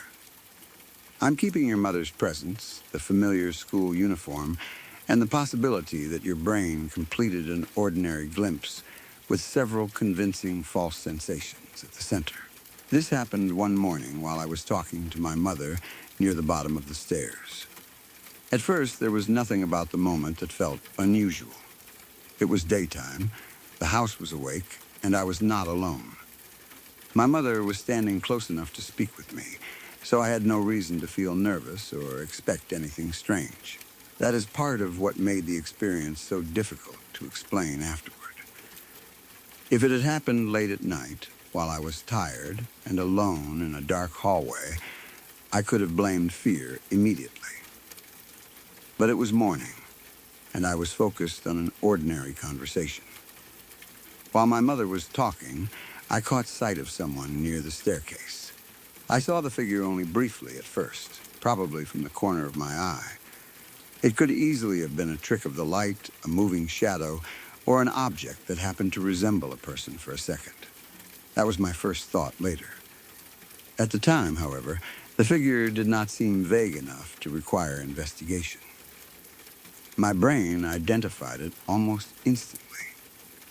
I'm keeping your mother's presence, the familiar school uniform, and the possibility that your brain completed an ordinary glimpse with several convincing false sensations at the center. This happened one morning while I was talking to my mother near the bottom of the stairs. At first, there was nothing about the moment that felt unusual. It was daytime, the house was awake, and I was not alone. My mother was standing close enough to speak with me, so I had no reason to feel nervous or expect anything strange. That is part of what made the experience so difficult to explain afterward. If it had happened late at night, while I was tired and alone in a dark hallway, I could have blamed fear immediately. But it was morning, and I was focused on an ordinary conversation. While my mother was talking, I caught sight of someone near the staircase. I saw the figure only briefly at first, probably from the corner of my eye. It could easily have been a trick of the light, a moving shadow, or an object that happened to resemble a person for a second. That was my first thought later. At the time, however, the figure did not seem vague enough to require investigation. My brain identified it almost instantly.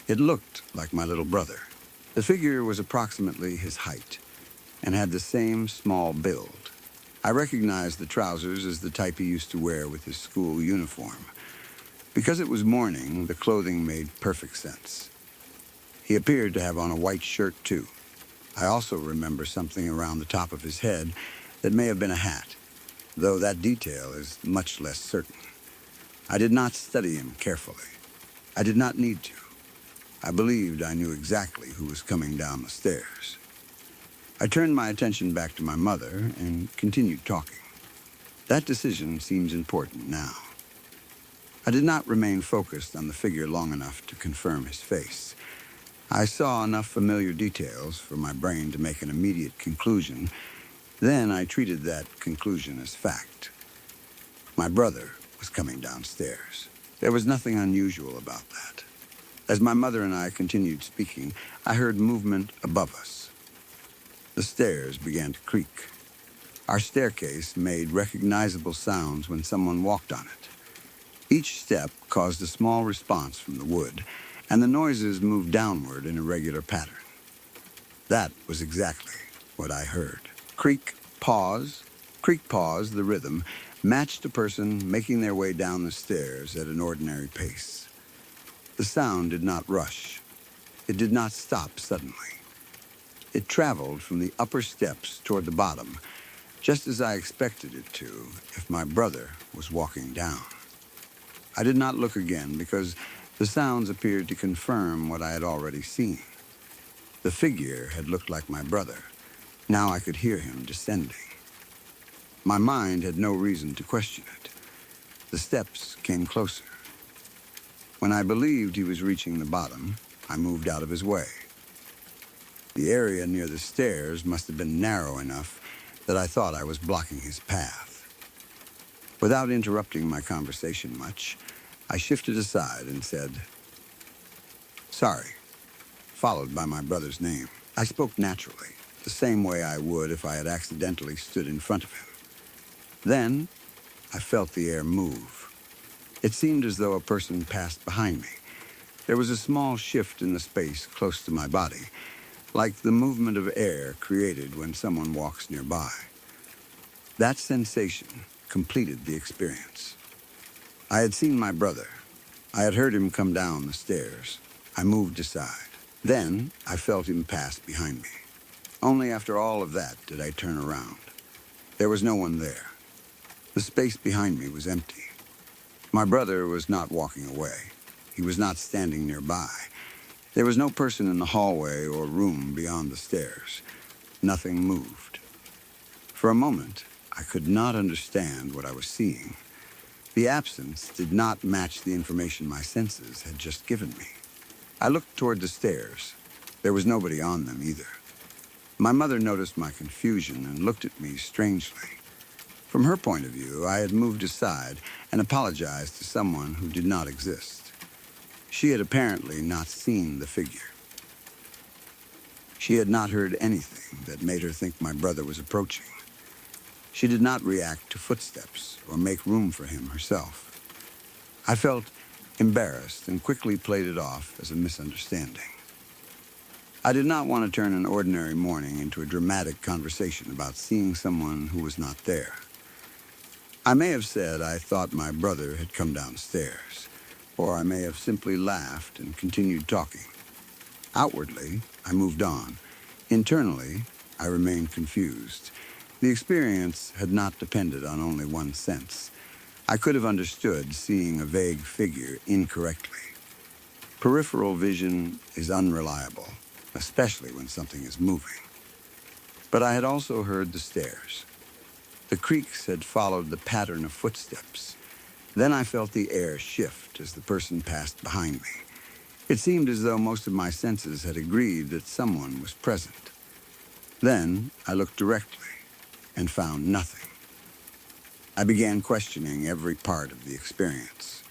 It looked like my little brother. The figure was approximately his height and had the same small build. I recognized the trousers as the type he used to wear with his school uniform. Because it was morning, the clothing made perfect sense. He appeared to have on a white shirt, too. I also remember something around the top of his head that may have been a hat, though that detail is much less certain. I did not study him carefully. I did not need to. I believed I knew exactly who was coming down the stairs. I turned my attention back to my mother and continued talking. That decision seems important now. I did not remain focused on the figure long enough to confirm his face. I saw enough familiar details for my brain to make an immediate conclusion. Then I treated that conclusion as fact. My brother was coming downstairs. There was nothing unusual about that. As my mother and I continued speaking, I heard movement above us. The stairs began to creak. Our staircase made recognizable sounds when someone walked on it. Each step caused a small response from the wood, and the noises moved downward in a regular pattern. That was exactly what I heard. Creak, pause, the rhythm, matched a person making their way down the stairs at an ordinary pace. The sound did not rush. It did not stop suddenly. It traveled from the upper steps toward the bottom, just as I expected it to if my brother was walking down. I did not look again because the sounds appeared to confirm what I had already seen. The figure had looked like my brother. Now I could hear him descending. My mind had no reason to question it. The steps came closer. When I believed he was reaching the bottom, I moved out of his way. The area near the stairs must have been narrow enough that I thought I was blocking his path. Without interrupting my conversation much, I shifted aside and said, "Sorry," followed by my brother's name. I spoke naturally, the same way I would if I had accidentally stood in front of him. Then, I felt the air move. It seemed as though a person passed behind me. There was a small shift in the space close to my body, like the movement of air created when someone walks nearby. That sensation completed the experience. I had seen my brother. I had heard him come down the stairs. I moved aside. Then I felt him pass behind me. Only after all of that did I turn around. There was no one there. The space behind me was empty. My brother was not walking away. He was not standing nearby. There was no person in the hallway or room beyond the stairs. Nothing moved. For a moment, I could not understand what I was seeing. The absence did not match the information my senses had just given me. I looked toward the stairs. There was nobody on them either. My mother noticed my confusion and looked at me strangely. From her point of view, I had moved aside and apologized to someone who did not exist. She had apparently not seen the figure. She had not heard anything that made her think my brother was approaching. She did not react to footsteps or make room for him herself. I felt embarrassed and quickly played it off as a misunderstanding. I did not want to turn an ordinary morning into a dramatic conversation about seeing someone who was not there. I may have said I thought my brother had come downstairs, or I may have simply laughed and continued talking. Outwardly, I moved on. Internally, I remained confused. The experience had not depended on only one sense. I could have understood seeing a vague figure incorrectly. Peripheral vision is unreliable, especially when something is moving. But I had also heard the stairs. The creaks had followed the pattern of footsteps. Then I felt the air shift as the person passed behind me. It seemed as though most of my senses had agreed that someone was present. Then I looked directly and found nothing. I began questioning every part of the experience.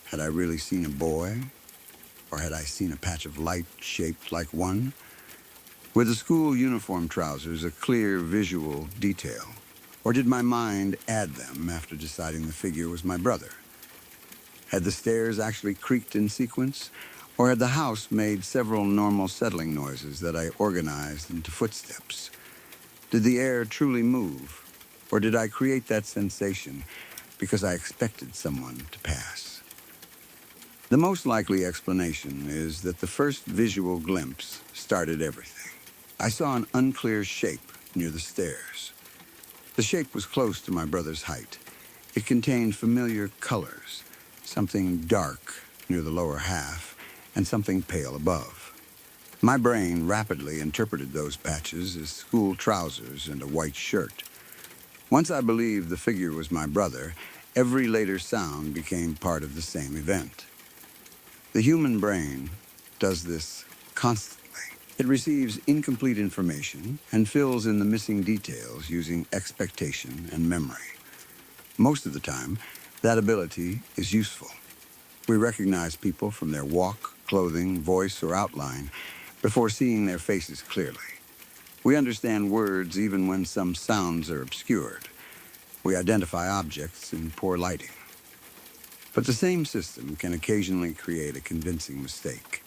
Had I really seen a boy? Or had I seen a patch of light shaped like one? Were the school uniform trousers a clear visual detail? Or did my mind add them after deciding the figure was my brother? Had the stairs actually creaked in sequence? Or had the house made several normal settling noises that I organized into footsteps? Did the air truly move? Or did I create that sensation because I expected someone to pass? The most likely explanation is that the first visual glimpse started everything. I saw an unclear shape near the stairs. The shape was close to my brother's height. It contained familiar colors, something dark near the lower half and something pale above. My brain rapidly interpreted those patches as school trousers and a white shirt. Once I believed the figure was my brother, every later sound became part of the same event. The human brain does this constantly. It receives incomplete information and fills in the missing details using expectation and memory. Most of the time, that ability is useful. We recognize people from their walk, clothing, voice, or outline before seeing their faces clearly. We understand words even when some sounds are obscured. We identify objects in poor lighting. But the same system can occasionally create a convincing mistake.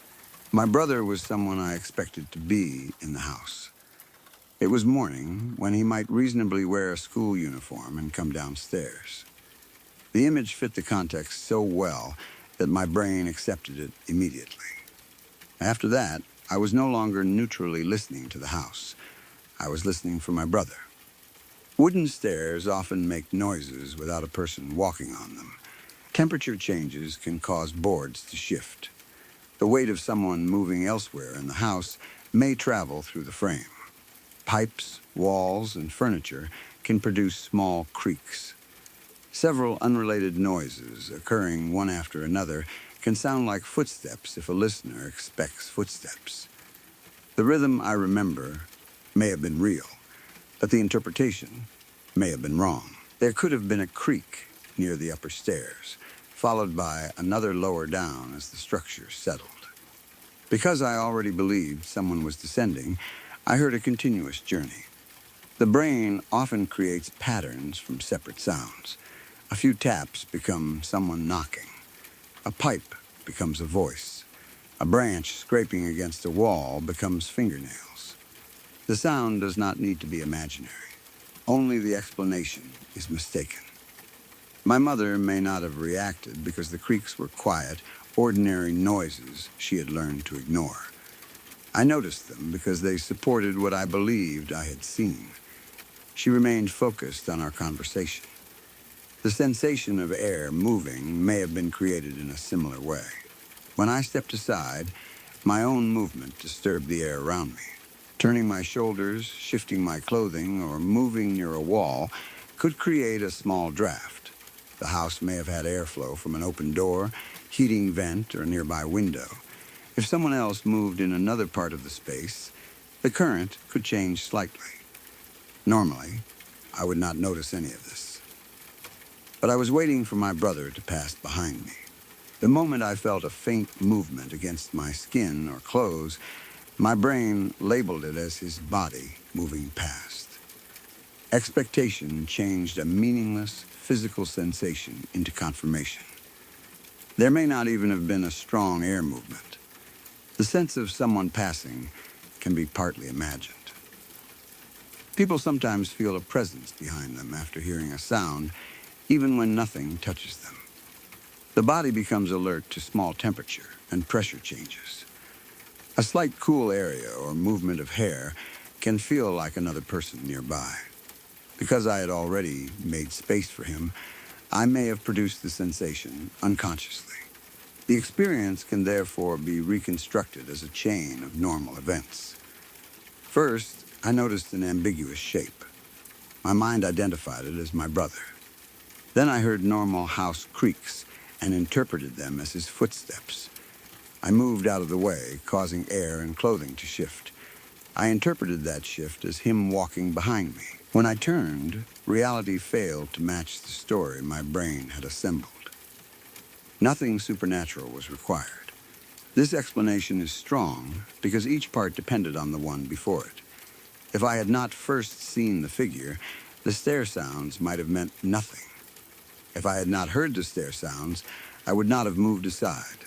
My brother was someone I expected to be in the house. It was morning when he might reasonably wear a school uniform and come downstairs. The image fit the context so well that my brain accepted it immediately. After that, I was no longer neutrally listening to the house. I was listening for my brother. Wooden stairs often make noises without a person walking on them. Temperature changes can cause boards to shift. The weight of someone moving elsewhere in the house may travel through the frame. Pipes, walls, and furniture can produce small creaks. Several unrelated noises occurring one after another can sound like footsteps if a listener expects footsteps. The rhythm I remember may have been real, but the interpretation may have been wrong. There could have been a creak near the upper stairs, followed by another lower down as the structure settled. Because I already believed someone was descending, I heard a continuous journey. The brain often creates patterns from separate sounds. A few taps become someone knocking. A pipe becomes a voice. A branch scraping against a wall becomes fingernails. The sound does not need to be imaginary. Only the explanation is mistaken. My mother may not have reacted because the creaks were quiet, ordinary noises she had learned to ignore. I noticed them because they supported what I believed I had seen. She remained focused on our conversation. The sensation of air moving may have been created in a similar way. When I stepped aside, my own movement disturbed the air around me. Turning my shoulders, shifting my clothing, or moving near a wall could create a small draft. The house may have had airflow from an open door, heating vent, or nearby window. If someone else moved in another part of the space, the current could change slightly. Normally, I would not notice any of this. But I was waiting for my brother to pass behind me. The moment I felt a faint movement against my skin or clothes, my brain labeled it as his body moving past. Expectation changed a meaningless physical sensation into confirmation. There may not even have been a strong air movement. The sense of someone passing can be partly imagined. People sometimes feel a presence behind them after hearing a sound, even when nothing touches them. The body becomes alert to small temperature and pressure changes. A slight cool area or movement of hair can feel like another person nearby. Because I had already made space for him, I may have produced the sensation unconsciously. The experience can therefore be reconstructed as a chain of normal events. First, I noticed an ambiguous shape. My mind identified it as my brother. Then I heard normal house creaks and interpreted them as his footsteps. I moved out of the way, causing air and clothing to shift. I interpreted that shift as him walking behind me. When I turned, reality failed to match the story my brain had assembled. Nothing supernatural was required. This explanation is strong because each part depended on the one before it. If I had not first seen the figure, the stair sounds might have meant nothing. If I had not heard the stair sounds, I would not have moved aside.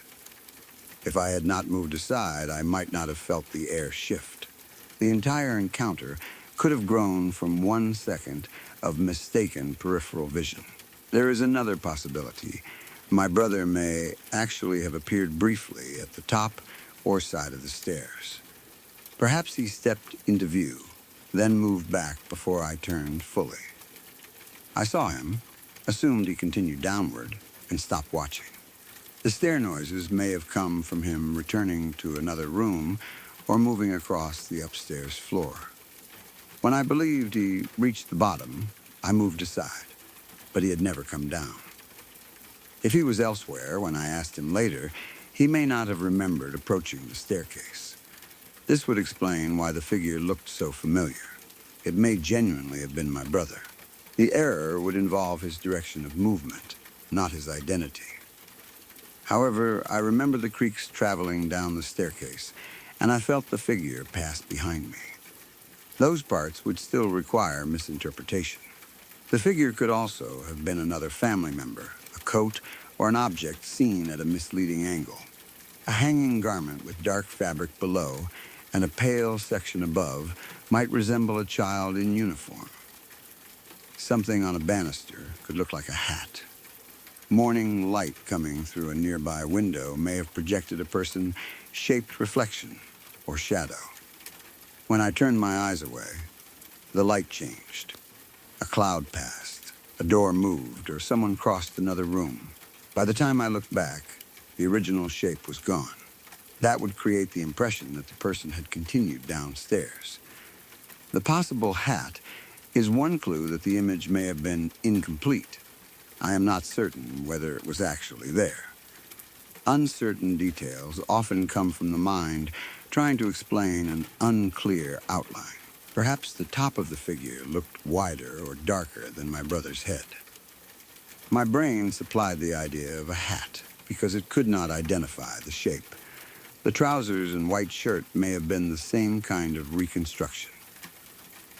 If I had not moved aside, I might not have felt the air shift. The entire encounter could have grown from 1 second of mistaken peripheral vision. There is another possibility. My brother may actually have appeared briefly at the top or side of the stairs. Perhaps he stepped into view, then moved back before I turned fully. I saw him, assumed he continued downward, and stopped watching. The stair noises may have come from him returning to another room or moving across the upstairs floor. When I believed he reached the bottom, I moved aside, but he had never come down. If he was elsewhere when I asked him later, he may not have remembered approaching the staircase. This would explain why the figure looked so familiar. It may genuinely have been my brother. The error would involve his direction of movement, not his identity. However, I remember the creaks traveling down the staircase, and I felt the figure pass behind me. Those parts would still require misinterpretation. The figure could also have been another family member, a coat, or an object seen at a misleading angle. A hanging garment with dark fabric below and a pale section above might resemble a child in uniform. Something on a banister could look like a hat. Morning light coming through a nearby window may have projected a person-shaped reflection or shadow. When I turned my eyes away, the light changed. A cloud passed, a door moved, or someone crossed another room. By the time I looked back, the original shape was gone. That would create the impression that the person had continued downstairs. The possible hat is one clue that the image may have been incomplete. I am not certain whether it was actually there. Uncertain details often come from the mind trying to explain an unclear outline. Perhaps the top of the figure looked wider or darker than my brother's head. My brain supplied the idea of a hat because it could not identify the shape. The trousers and white shirt may have been the same kind of reconstruction.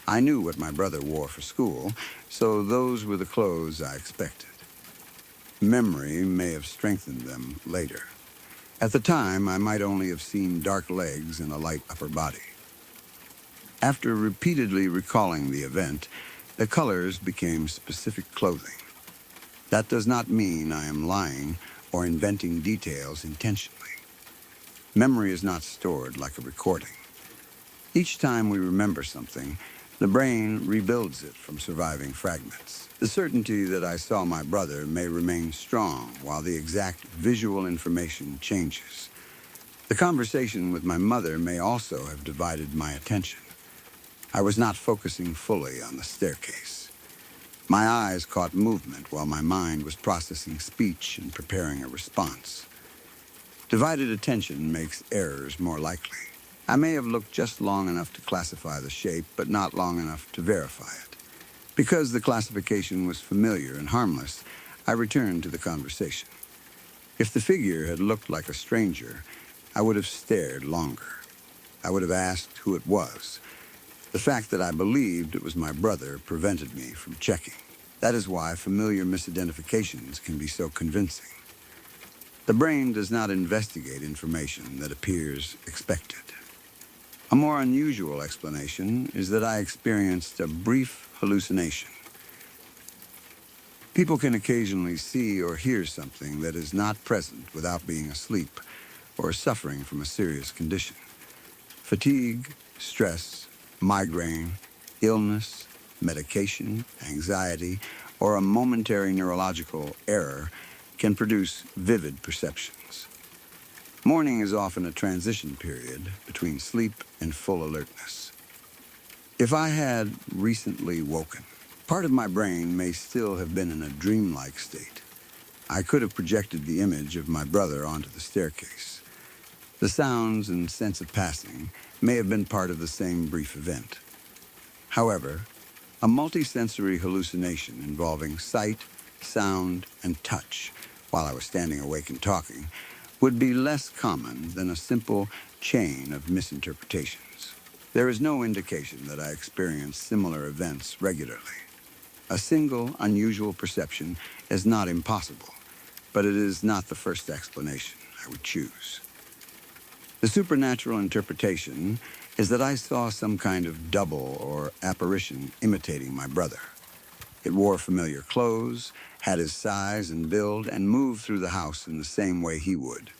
I knew what my brother wore for school, so those were the clothes I expected. Memory may have strengthened them later. At the time, I might only have seen dark legs and a light upper body. After repeatedly recalling the event, the colors became specific clothing. That does not mean I am lying or inventing details intentionally. Memory is not stored like a recording. Each time we remember something, the brain rebuilds it from surviving fragments. The certainty that I saw my brother may remain strong while the exact visual information changes. The conversation with my mother may also have divided my attention. I was not focusing fully on the staircase. My eyes caught movement while my mind was processing speech and preparing a response. Divided attention makes errors more likely. I may have looked just long enough to classify the shape, but not long enough to verify it. Because the classification was familiar and harmless, I returned to the conversation. If the figure had looked like a stranger, I would have stared longer. I would have asked who it was. The fact that I believed it was my brother prevented me from checking. That is why familiar misidentifications can be so convincing. The brain does not investigate information that appears expected. A more unusual explanation is that I experienced a brief hallucination. People can occasionally see or hear something that is not present without being asleep or suffering from a serious condition. Fatigue, stress, migraine, illness, medication, anxiety, or a momentary neurological error can produce vivid perceptions. Morning is often a transition period between sleep and full alertness. If I had recently woken, part of my brain may still have been in a dreamlike state. I could have projected the image of my brother onto the staircase. The sounds and sense of passing may have been part of the same brief event. However, a multisensory hallucination involving sight, sound, and touch while I was standing awake and talking would be less common than a simple chain of misinterpretations. There is no indication that I experience similar events regularly. A single unusual perception is not impossible, but it is not the first explanation I would choose. The supernatural interpretation is that I saw some kind of double or apparition imitating my brother. It wore familiar clothes, had his size and build, and moved through the house in the same way he would.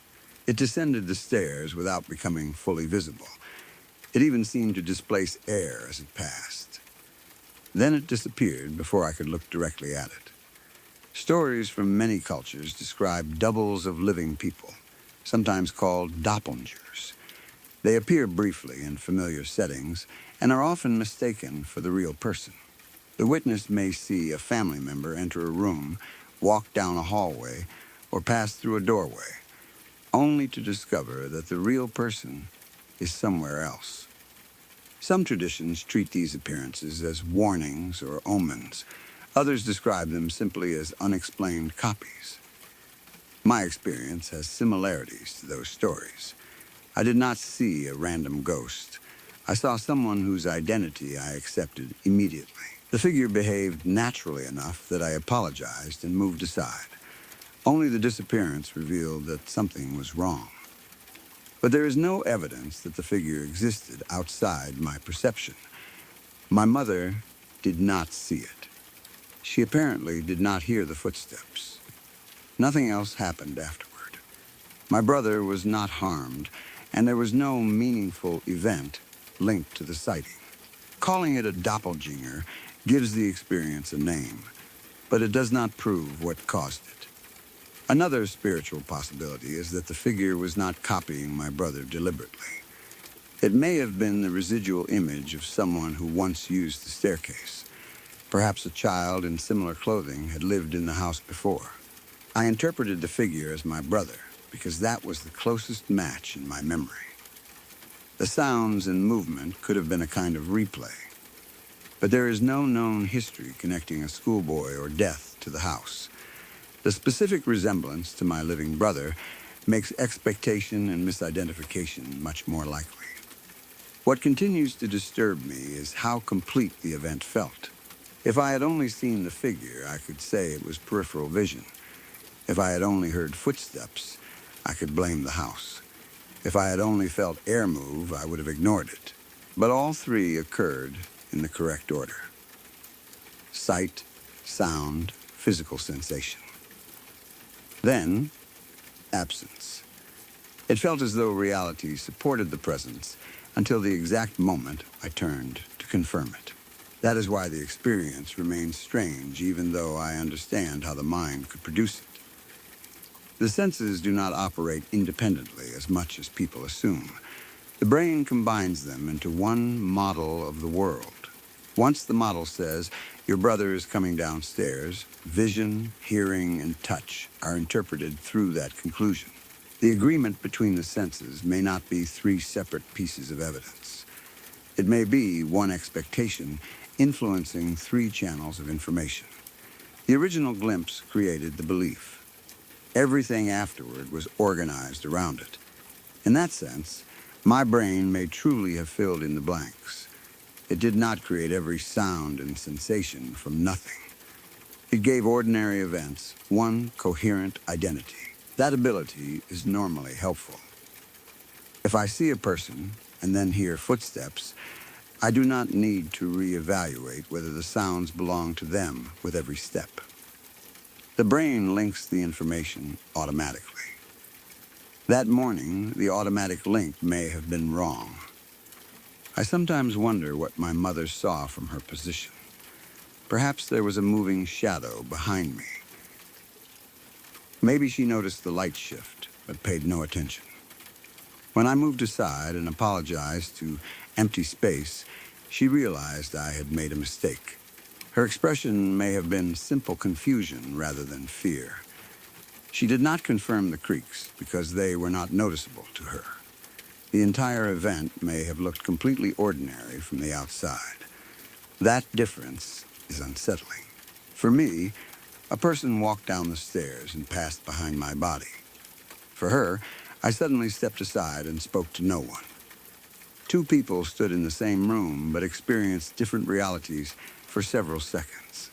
It descended the stairs without becoming fully visible. It even seemed to displace air as it passed. Then it disappeared before I could look directly at it. Stories from many cultures describe doubles of living people, sometimes called doppelgangers. They appear briefly in familiar settings and are often mistaken for the real person. The witness may see a family member enter a room, walk down a hallway, or pass through a doorway, only to discover that the real person is somewhere else. Some traditions treat these appearances as warnings or omens. Others describe them simply as unexplained copies. My experience has similarities to those stories. I did not see a random ghost. I saw someone whose identity I accepted immediately. The figure behaved naturally enough that I apologized and moved aside. Only the disappearance revealed that something was wrong. But there is no evidence that the figure existed outside my perception. My mother did not see it. She apparently did not hear the footsteps. Nothing else happened afterward. My brother was not harmed, and there was no meaningful event linked to the sighting. Calling it a doppelganger gives the experience a name, but it does not prove what caused it. Another spiritual possibility is that the figure was not copying my brother deliberately. It may have been the residual image of someone who once used the staircase. Perhaps a child in similar clothing had lived in the house before. I interpreted the figure as my brother because that was the closest match in my memory. The sounds and movement could have been a kind of replay. But there is no known history connecting a schoolboy or death to the house. The specific resemblance to my living brother makes expectation and misidentification much more likely. What continues to disturb me is how complete the event felt. If I had only seen the figure, I could say it was peripheral vision. If I had only heard footsteps, I could blame the house. If I had only felt air move, I would have ignored it. But all three occurred in the correct order: sight, sound, physical sensation. Then, absence. It felt as though reality supported the presence until the exact moment I turned to confirm it. That is why the experience remains strange, even though I understand how the mind could produce it. The senses do not operate independently as much as people assume. The brain combines them into one model of the world. Once the model says, your brother is coming downstairs, vision, hearing, and touch are interpreted through that conclusion. The agreement between the senses may not be three separate pieces of evidence. It may be one expectation influencing three channels of information. The original glimpse created the belief. Everything afterward was organized around it. In that sense, my brain may truly have filled in the blanks. It did not create every sound and sensation from nothing. It gave ordinary events one coherent identity. That ability is normally helpful. If I see a person and then hear footsteps, I do not need to reevaluate whether the sounds belong to them with every step. The brain links the information automatically. That morning, the automatic link may have been wrong. I sometimes wonder what my mother saw from her position. Perhaps there was a moving shadow behind me. Maybe she noticed the light shift, but paid no attention. When I moved aside and apologized to empty space, she realized I had made a mistake. Her expression may have been simple confusion rather than fear. She did not confirm the creaks because they were not noticeable to her. The entire event may have looked completely ordinary from the outside. That difference is unsettling. For me, a person walked down the stairs and passed behind my body. For her, I suddenly stepped aside and spoke to no one. Two people stood in the same room but experienced different realities for several seconds.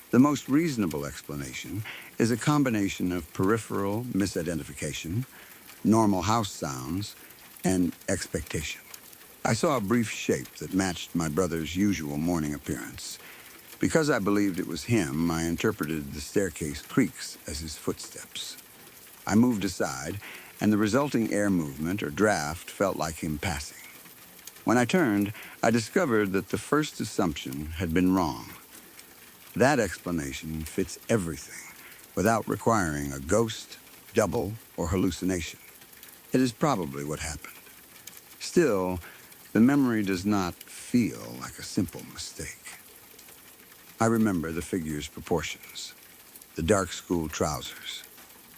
The most reasonable explanation is a combination of peripheral misidentification, normal house sounds, and expectation. I saw a brief shape that matched my brother's usual morning appearance. Because I believed it was him, I interpreted the staircase creaks as his footsteps. I moved aside, and the resulting air movement or draft felt like him passing. When I turned, I discovered that the first assumption had been wrong. That explanation fits everything without requiring a ghost, double, or hallucination. It is probably what happened. Still, the memory does not feel like a simple mistake. I remember the figure's proportions, the dark school trousers,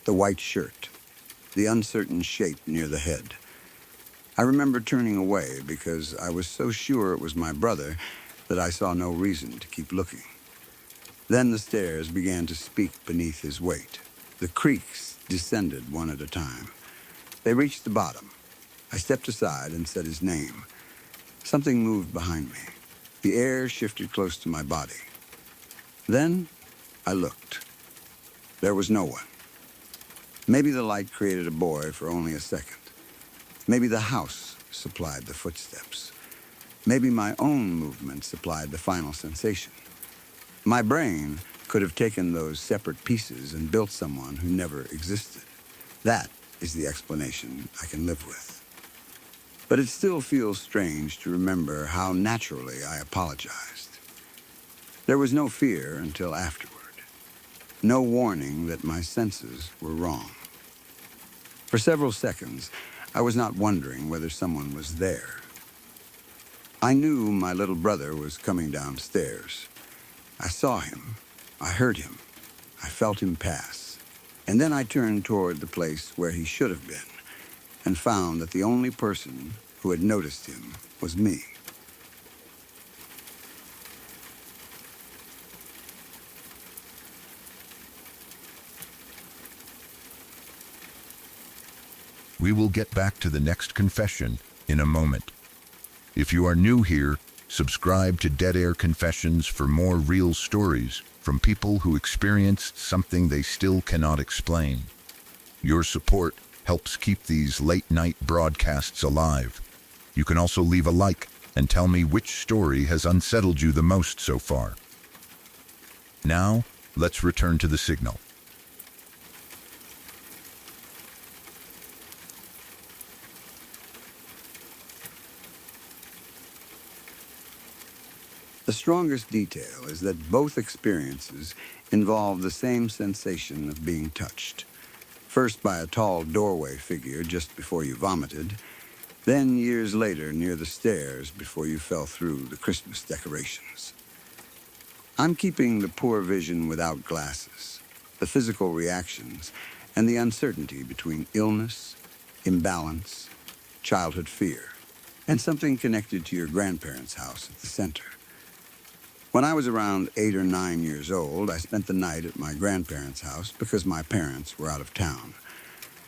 the white shirt, the uncertain shape near the head. I remember turning away because I was so sure it was my brother that I saw no reason to keep looking. Then the stairs began to speak beneath his weight. The creaks descended one at a time. They reached the bottom. I stepped aside and said his name. Something moved behind me. The air shifted close to my body. Then I looked. There was no one. Maybe the light created a boy for only a second. Maybe the house supplied the footsteps. Maybe my own movement supplied the final sensation. My brain could have taken those separate pieces and built someone who never existed. That is the explanation I can live with. But it still feels strange to remember how naturally I apologized. There was no fear until afterward. No warning that my senses were wrong. For several seconds, I was not wondering whether someone was there. I knew my little brother was coming downstairs. I saw him. I heard him. I felt him pass. And then I turned toward the place where he should have been and found that the only person who had noticed him was me. We will get back to the next confession in a moment. If you are new here, subscribe to Dead Air Confessions for more real stories from people who experienced something they still cannot explain. Your support helps keep these late-night broadcasts alive. You can also leave a like and tell me which story has unsettled you the most so far. Now, let's return to the signal. The strongest detail is that both experiences involve the same sensation of being touched. First by a tall doorway figure just before you vomited, Then years later, near the stairs before you fell through the Christmas decorations. I'm keeping the poor vision without glasses, the physical reactions, and the uncertainty between illness, imbalance, childhood fear, and something connected to your grandparents' house at the center. When I was around 8 or 9 years old, I spent the night at my grandparents' house because my parents were out of town.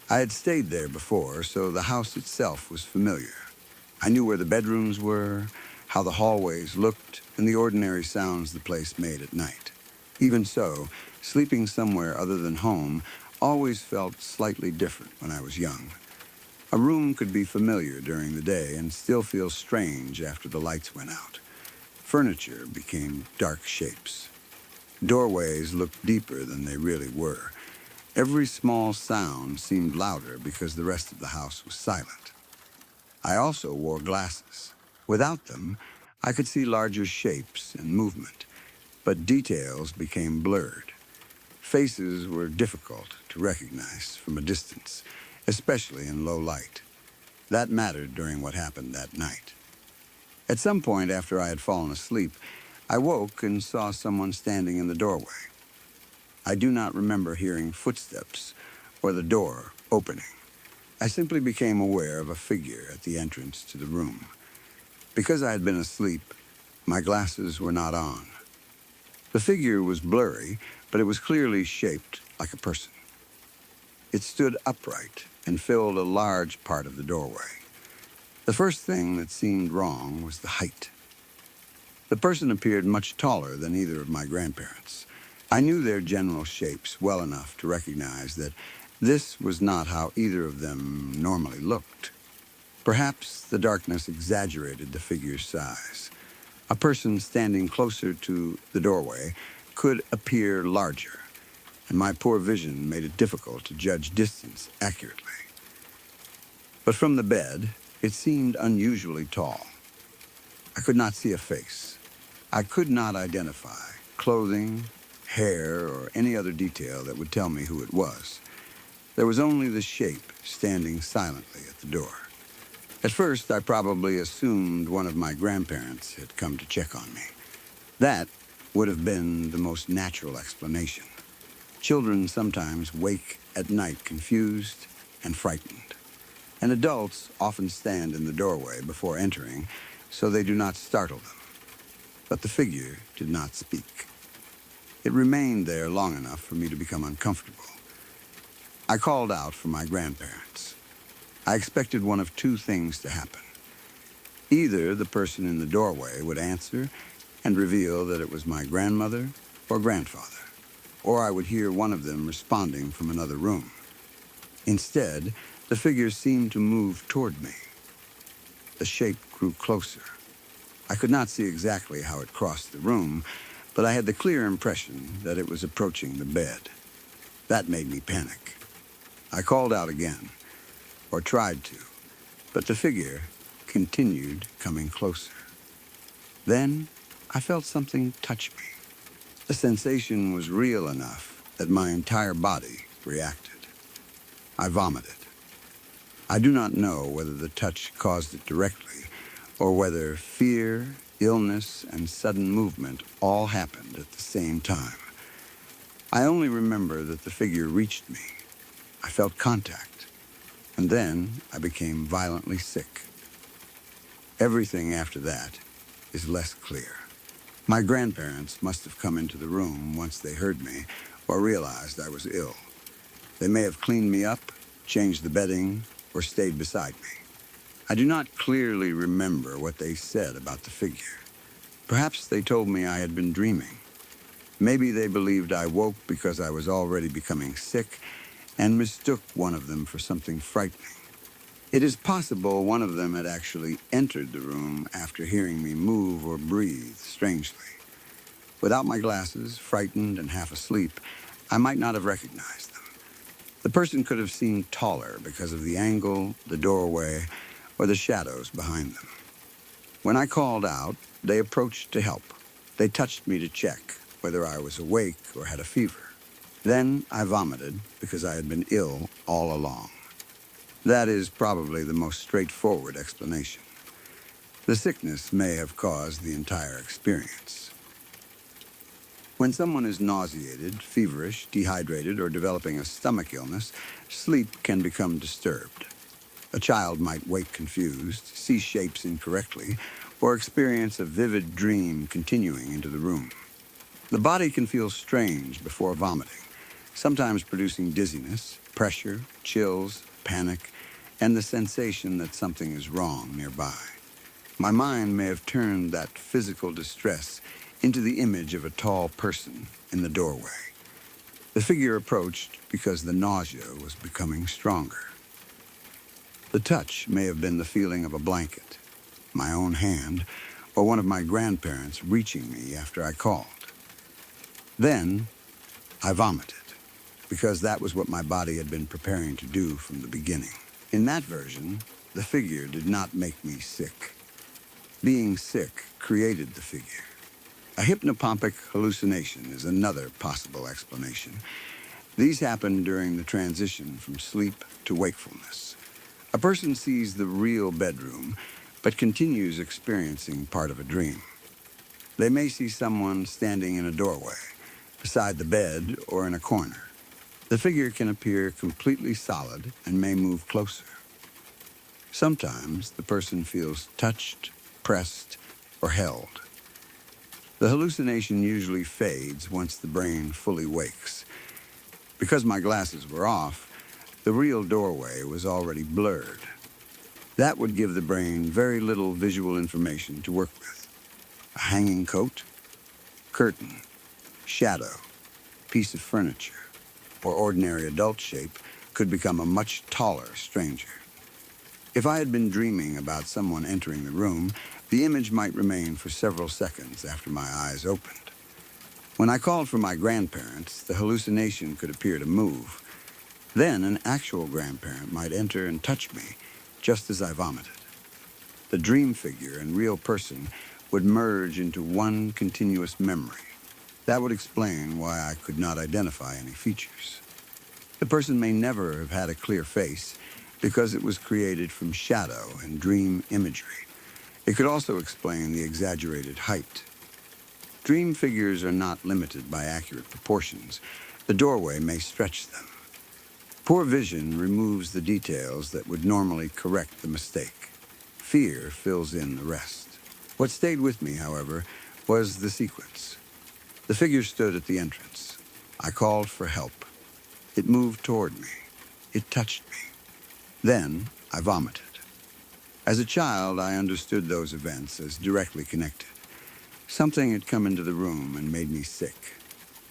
I had stayed there before, so the house itself was familiar. I knew where the bedrooms were, how the hallways looked, and the ordinary sounds the place made at night. Even so, sleeping somewhere other than home always felt slightly different when I was young. A room could be familiar during the day and still feel strange after the lights went out. Furniture became dark shapes. Doorways looked deeper than they really were. Every small sound seemed louder because the rest of the house was silent. I also wore glasses. Without them, I could see larger shapes and movement, but details became blurred. Faces were difficult to recognize from a distance, especially in low light. That mattered during what happened that night. At some point after I had fallen asleep, I woke and saw someone standing in the doorway. I do not remember hearing footsteps or the door opening. I simply became aware of a figure at the entrance to the room. Because I had been asleep, my glasses were not on. The figure was blurry, but it was clearly shaped like a person. It stood upright and filled a large part of the doorway. The first thing that seemed wrong was the height. The person appeared much taller than either of my grandparents. I knew their general shapes well enough to recognize that this was not how either of them normally looked. Perhaps the darkness exaggerated the figure's size. A person standing closer to the doorway could appear larger, and my poor vision made it difficult to judge distance accurately. But from the bed, it seemed unusually tall. I could not see a face. I could not identify clothing, hair, or any other detail that would tell me who it was. There was only the shape standing silently at the door. At first, I probably assumed one of my grandparents had come to check on me. That would have been the most natural explanation. Children sometimes wake at night confused and frightened. And adults often stand in the doorway before entering so they do not startle them. But the figure did not speak. It remained there long enough for me to become uncomfortable. I called out for my grandparents. I expected one of two things to happen. Either the person in the doorway would answer and reveal that it was my grandmother or grandfather, or I would hear one of them responding from another room. Instead, the figure seemed to move toward me. The shape grew closer. I could not see exactly how it crossed the room, but I had the clear impression that it was approaching the bed. That made me panic. I called out again, or tried to, but the figure continued coming closer. Then I felt something touch me. The sensation was real enough that my entire body reacted. I vomited. I do not know whether the touch caused it directly, or whether fear, illness, and sudden movement all happened at the same time. I only remember that the figure reached me. I felt contact, and then I became violently sick. Everything after that is less clear. My grandparents must have come into the room once they heard me or realized I was ill. They may have cleaned me up, changed the bedding, or stayed beside me. I do not clearly remember what they said about the figure. Perhaps they told me I had been dreaming. Maybe they believed I woke because I was already becoming sick and mistook one of them for something frightening. It is possible one of them had actually entered the room after hearing me move or breathe strangely. Without my glasses, frightened and half asleep, I might not have recognized them. The person could have seemed taller because of the angle, the doorway, or the shadows behind them. When I called out, they approached to help. They touched me to check whether I was awake or had a fever. Then I vomited because I had been ill all along. That is probably the most straightforward explanation. The sickness may have caused the entire experience. When someone is nauseated, feverish, dehydrated, or developing a stomach illness, sleep can become disturbed. A child might wake confused, see shapes incorrectly, or experience a vivid dream continuing into the room. The body can feel strange before vomiting, sometimes producing dizziness, pressure, chills, panic, and the sensation that something is wrong nearby. My mind may have turned that physical distress into the image of a tall person in the doorway. The figure approached because the nausea was becoming stronger. The touch may have been the feeling of a blanket, my own hand, or one of my grandparents reaching me after I called. Then I vomited, because that was what my body had been preparing to do from the beginning. In that version, the figure did not make me sick. Being sick created the figure. A hypnopompic hallucination is another possible explanation. These happen during the transition from sleep to wakefulness. A person sees the real bedroom, but continues experiencing part of a dream. They may see someone standing in a doorway, beside the bed, or in a corner. The figure can appear completely solid and may move closer. Sometimes the person feels touched, pressed, or held. The hallucination usually fades once the brain fully wakes. Because my glasses were off, the real doorway was already blurred. That would give the brain very little visual information to work with. A hanging coat, curtain, shadow, piece of furniture, or ordinary adult shape could become a much taller stranger. If I had been dreaming about someone entering the room, the image might remain for several seconds after my eyes opened. When I called for my grandparents, the hallucination could appear to move. Then an actual grandparent might enter and touch me, just as I vomited. The dream figure and real person would merge into one continuous memory. That would explain why I could not identify any features. The person may never have had a clear face because it was created from shadow and dream imagery. It could also explain the exaggerated height. Dream figures are not limited by accurate proportions. The doorway may stretch them. Poor vision removes the details that would normally correct the mistake. Fear fills in the rest. What stayed with me, however, was the sequence. The figure stood at the entrance. I called for help. It moved toward me. It touched me. Then I vomited. As a child, I understood those events as directly connected. Something had come into the room and made me sick.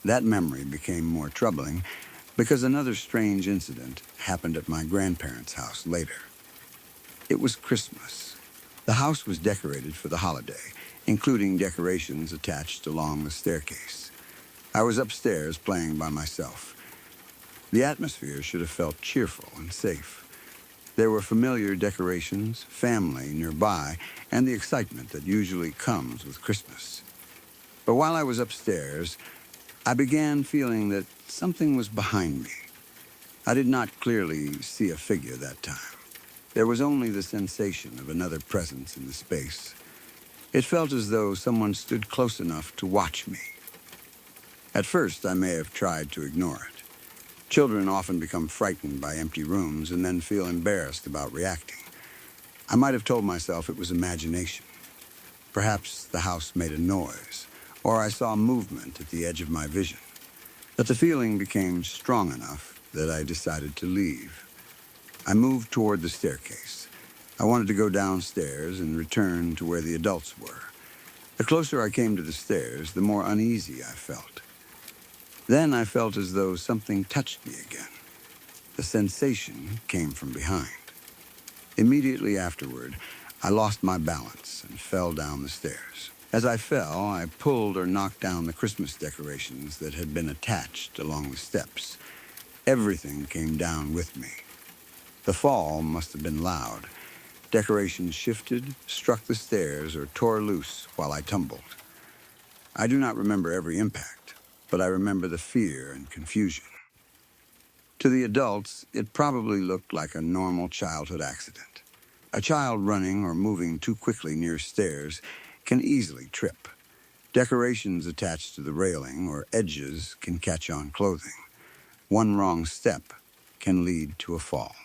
That memory became more troubling because another strange incident happened at my grandparents' house later. It was Christmas. The house was decorated for the holiday, including decorations attached along the staircase. I was upstairs playing by myself. The atmosphere should have felt cheerful and safe. There were familiar decorations, family nearby, and the excitement that usually comes with Christmas. But while I was upstairs, I began feeling that something was behind me. I did not clearly see a figure that time. There was only the sensation of another presence in the space. It felt as though someone stood close enough to watch me. At first, I may have tried to ignore it. Children often become frightened by empty rooms and then feel embarrassed about reacting. I might have told myself it was imagination. Perhaps the house made a noise, or I saw movement at the edge of my vision. But the feeling became strong enough that I decided to leave. I moved toward the staircase. I wanted to go downstairs and return to where the adults were. The closer I came to the stairs, the more uneasy I felt. Then I felt as though something touched me again. The sensation came from behind. Immediately afterward, I lost my balance and fell down the stairs. As I fell, I pulled or knocked down the Christmas decorations that had been attached along the steps. Everything came down with me. The fall must have been loud. Decorations shifted, struck the stairs, or tore loose while I tumbled. I do not remember every impact, but I remember the fear and confusion. To the adults, it probably looked like a normal childhood accident. A child running or moving too quickly near stairs can easily trip. Decorations attached to the railing or edges can catch on clothing. One wrong step can lead to a fall.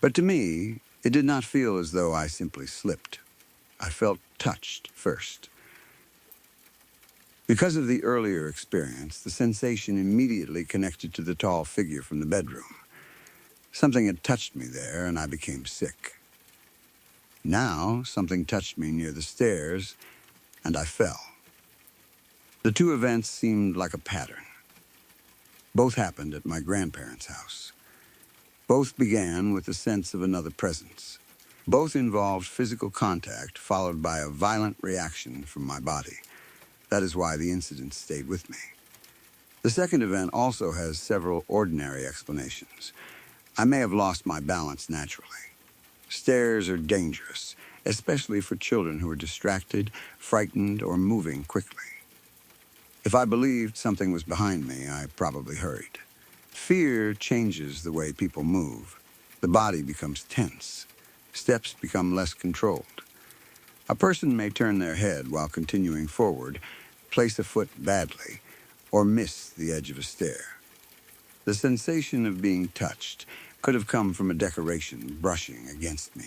But to me, it did not feel as though I simply slipped. I felt touched first. Because of the earlier experience, the sensation immediately connected to the tall figure from the bedroom. Something had touched me there, and I became sick. Now, something touched me near the stairs, and I fell. The two events seemed like a pattern. Both happened at my grandparents' house. Both began with the sense of another presence. Both involved physical contact followed by a violent reaction from my body. That is why the incident stayed with me. The second event also has several ordinary explanations. I may have lost my balance naturally. Stairs are dangerous, especially for children who are distracted, frightened, or moving quickly. If I believed something was behind me, I probably hurried. Fear changes the way people move. The body becomes tense. Steps become less controlled. A person may turn their head while continuing forward, place a foot badly, or miss the edge of a stair. The sensation of being touched could have come from a decoration brushing against me.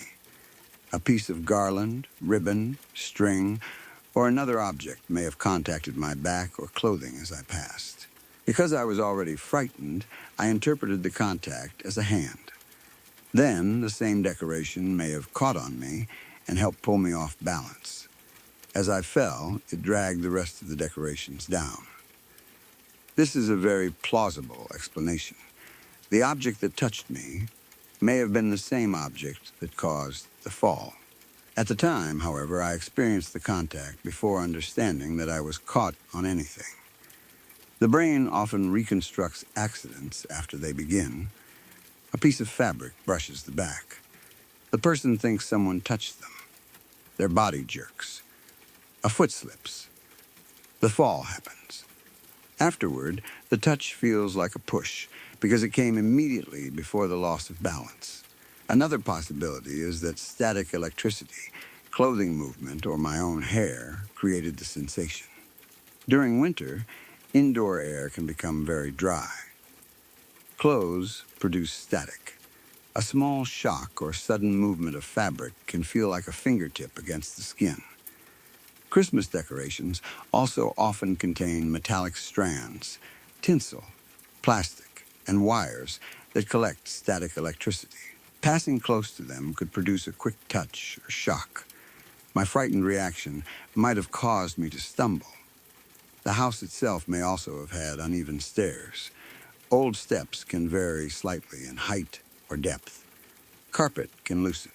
A piece of garland, ribbon, string, or another object may have contacted my back or clothing as I passed. Because I was already frightened, I interpreted the contact as a hand. Then, the same decoration may have caught on me and helped pull me off balance. As I fell, it dragged the rest of the decorations down. This is a very plausible explanation. The object that touched me may have been the same object that caused the fall. At the time, however, I experienced the contact before understanding that I was caught on anything. The brain often reconstructs accidents after they begin. A piece of fabric brushes the back. The person thinks someone touched them. Their body jerks. A foot slips. The fall happens. Afterward, the touch feels like a push because it came immediately before the loss of balance. Another possibility is that static electricity, clothing movement, or my own hair created the sensation. During winter, indoor air can become very dry. Clothes produce static. A small shock or sudden movement of fabric can feel like a fingertip against the skin. Christmas decorations also often contain metallic strands, tinsel, plastic, and wires that collect static electricity. Passing close to them could produce a quick touch or shock. My frightened reaction might have caused me to stumble. The house itself may also have had uneven stairs. Old steps can vary slightly in height or depth. Carpet can loosen.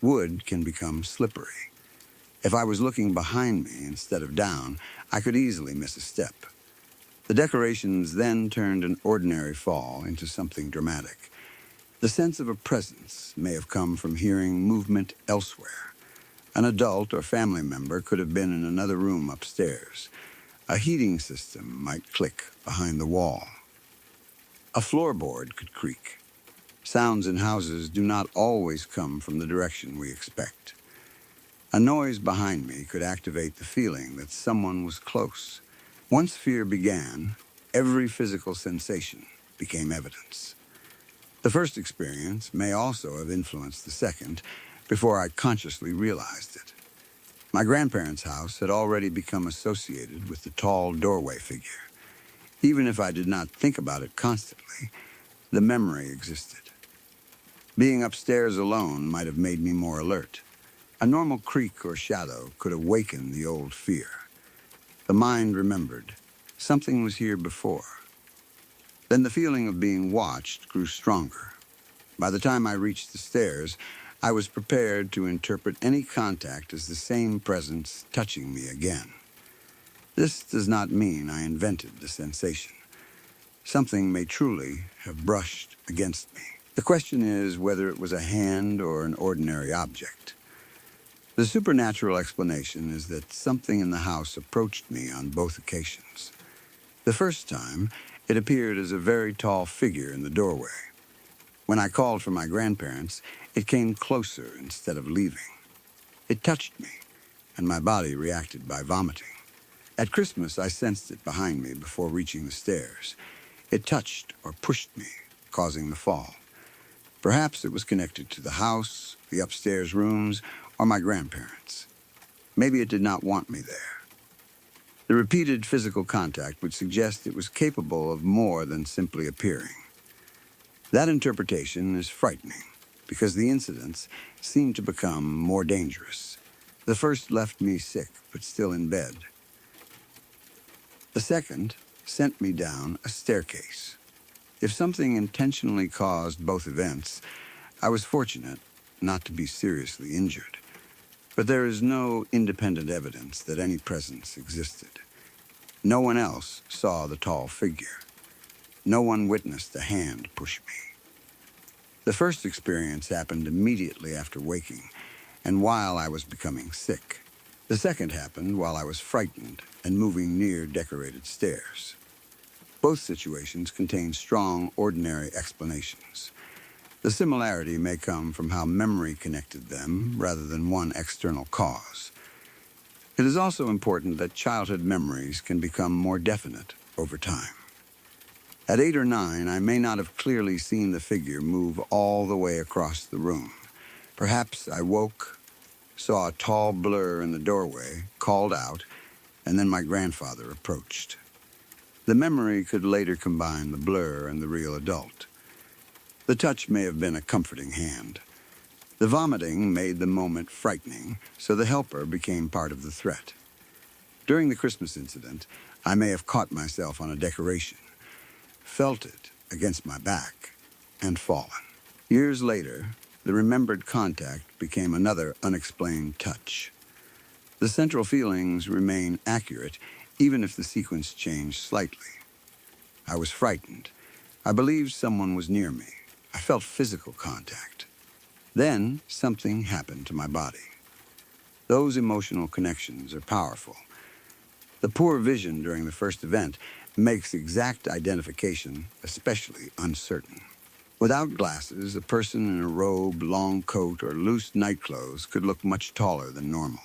Wood can become slippery. If I was looking behind me instead of down, I could easily miss a step. The decorations then turned an ordinary fall into something dramatic. The sense of a presence may have come from hearing movement elsewhere. An adult or family member could have been in another room upstairs. A heating system might click behind the wall. A floorboard could creak. Sounds in houses do not always come from the direction we expect. A noise behind me could activate the feeling that someone was close. Once fear began, every physical sensation became evidence. The first experience may also have influenced the second before I consciously realized it. My grandparents' house had already become associated with the tall doorway figure. Even if I did not think about it constantly, the memory existed. Being upstairs alone might have made me more alert. A normal creak or shadow could awaken the old fear. The mind remembered. Something was here before. Then the feeling of being watched grew stronger. By the time I reached the stairs, I was prepared to interpret any contact as the same presence touching me again. This does not mean I invented the sensation. Something may truly have brushed against me. The question is whether it was a hand or an ordinary object. The supernatural explanation is that something in the house approached me on both occasions. The first time, It appeared as a very tall figure in the doorway. When I called for my grandparents, it came closer instead of leaving. It touched me, and my body reacted by vomiting. At Christmas, I sensed it behind me before reaching the stairs. It touched or pushed me, causing the fall. Perhaps it was connected to the house, the upstairs rooms, or my grandparents. Maybe it did not want me there. The repeated physical contact would suggest it was capable of more than simply appearing. That interpretation is frightening because the incidents seemed to become more dangerous. The first left me sick, but still in bed. The second sent me down a staircase. If something intentionally caused both events, I was fortunate not to be seriously injured. But there is no independent evidence that any presence existed. No one else saw the tall figure. No one witnessed a hand push me. The first experience happened immediately after waking, and while I was becoming sick. The second happened while I was frightened and moving near decorated stairs. Both situations contain strong, ordinary explanations. The similarity may come from how memory connected them rather than one external cause. It is also important that childhood memories can become more definite over time. At 8 or 9, I may not have clearly seen the figure move all the way across the room. Perhaps I woke, saw a tall blur in the doorway, called out, and then my grandfather approached. The memory could later combine the blur and the real adult. The touch may have been a comforting hand. The vomiting made the moment frightening, so the helper became part of the threat. During the Christmas incident, I may have caught myself on a decoration, felt it against my back, and fallen. Years later, the remembered contact became another unexplained touch. The central feelings remain accurate, even if the sequence changed slightly. I was frightened. I believed someone was near me. I felt physical contact. Then something happened to my body. Those emotional connections are powerful. The poor vision during the first event makes exact identification especially uncertain. Without glasses, a person in a robe, long coat, or loose nightclothes could look much taller than normal.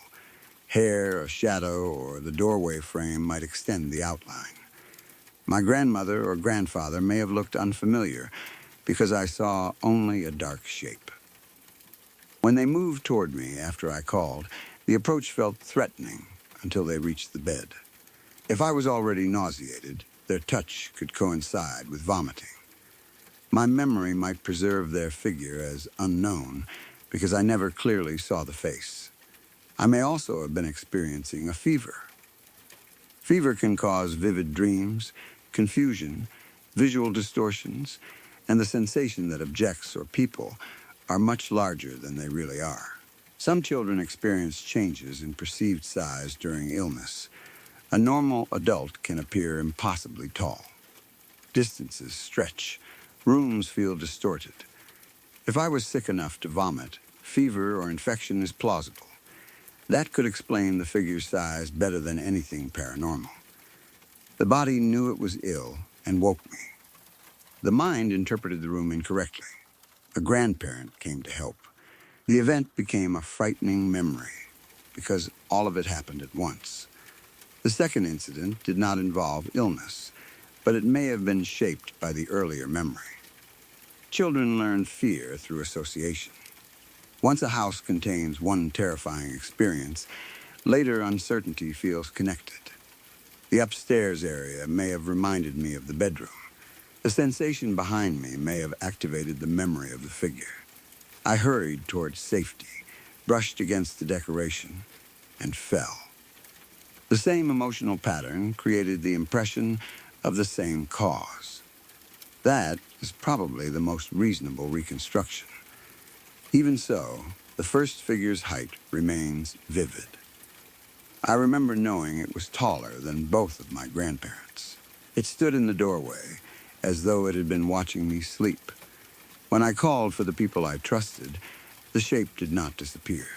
Hair, a shadow, or the doorway frame might extend the outline. My grandmother or grandfather may have looked unfamiliar because I saw only a dark shape. When they moved toward me after I called, the approach felt threatening until they reached the bed. If I was already nauseated, their touch could coincide with vomiting. My memory might preserve their figure as unknown because I never clearly saw the face. I may also have been experiencing a fever. Fever can cause vivid dreams, confusion, visual distortions, and the sensation that objects or people are much larger than they really are. Some children experience changes in perceived size during illness. A normal adult can appear impossibly tall. Distances stretch. Rooms feel distorted. If I was sick enough to vomit, fever or infection is plausible. That could explain the figure's size better than anything paranormal. The body knew it was ill and woke me. The mind interpreted the room incorrectly. A grandparent came to help. The event became a frightening memory because all of it happened at once. The second incident did not involve illness, but it may have been shaped by the earlier memory. Children learn fear through association. Once a house contains one terrifying experience, later uncertainty feels connected. The upstairs area may have reminded me of the bedroom. The sensation behind me may have activated the memory of the figure. I hurried towards safety, brushed against the decoration, and fell. The same emotional pattern created the impression of the same cause. That is probably the most reasonable reconstruction. Even so, the first figure's height remains vivid. I remember knowing it was taller than both of my grandparents. It stood in the doorway, as though it had been watching me sleep. When I called for the people I trusted, the shape did not disappear.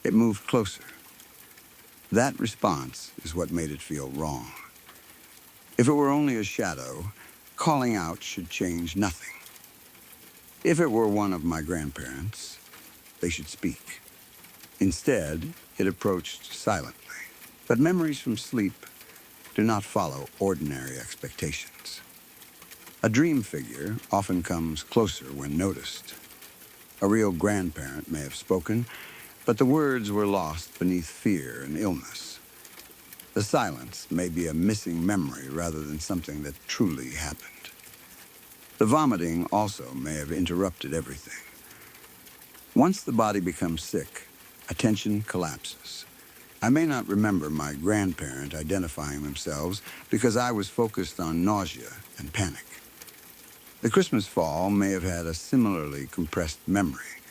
It moved closer. That response is what made it feel wrong. If it were only a shadow, calling out should change nothing. If it were one of my grandparents, they should speak. Instead, it approached silently. But memories from sleep do not follow ordinary expectations. A dream figure often comes closer when noticed. A real grandparent may have spoken, but the words were lost beneath fear and illness. The silence may be a missing memory rather than something that truly happened. The vomiting also may have interrupted everything. Once the body becomes sick, attention collapses. I may not remember my grandparent identifying themselves because I was focused on nausea and panic. The Christmas fall may have had a similarly compressed memory.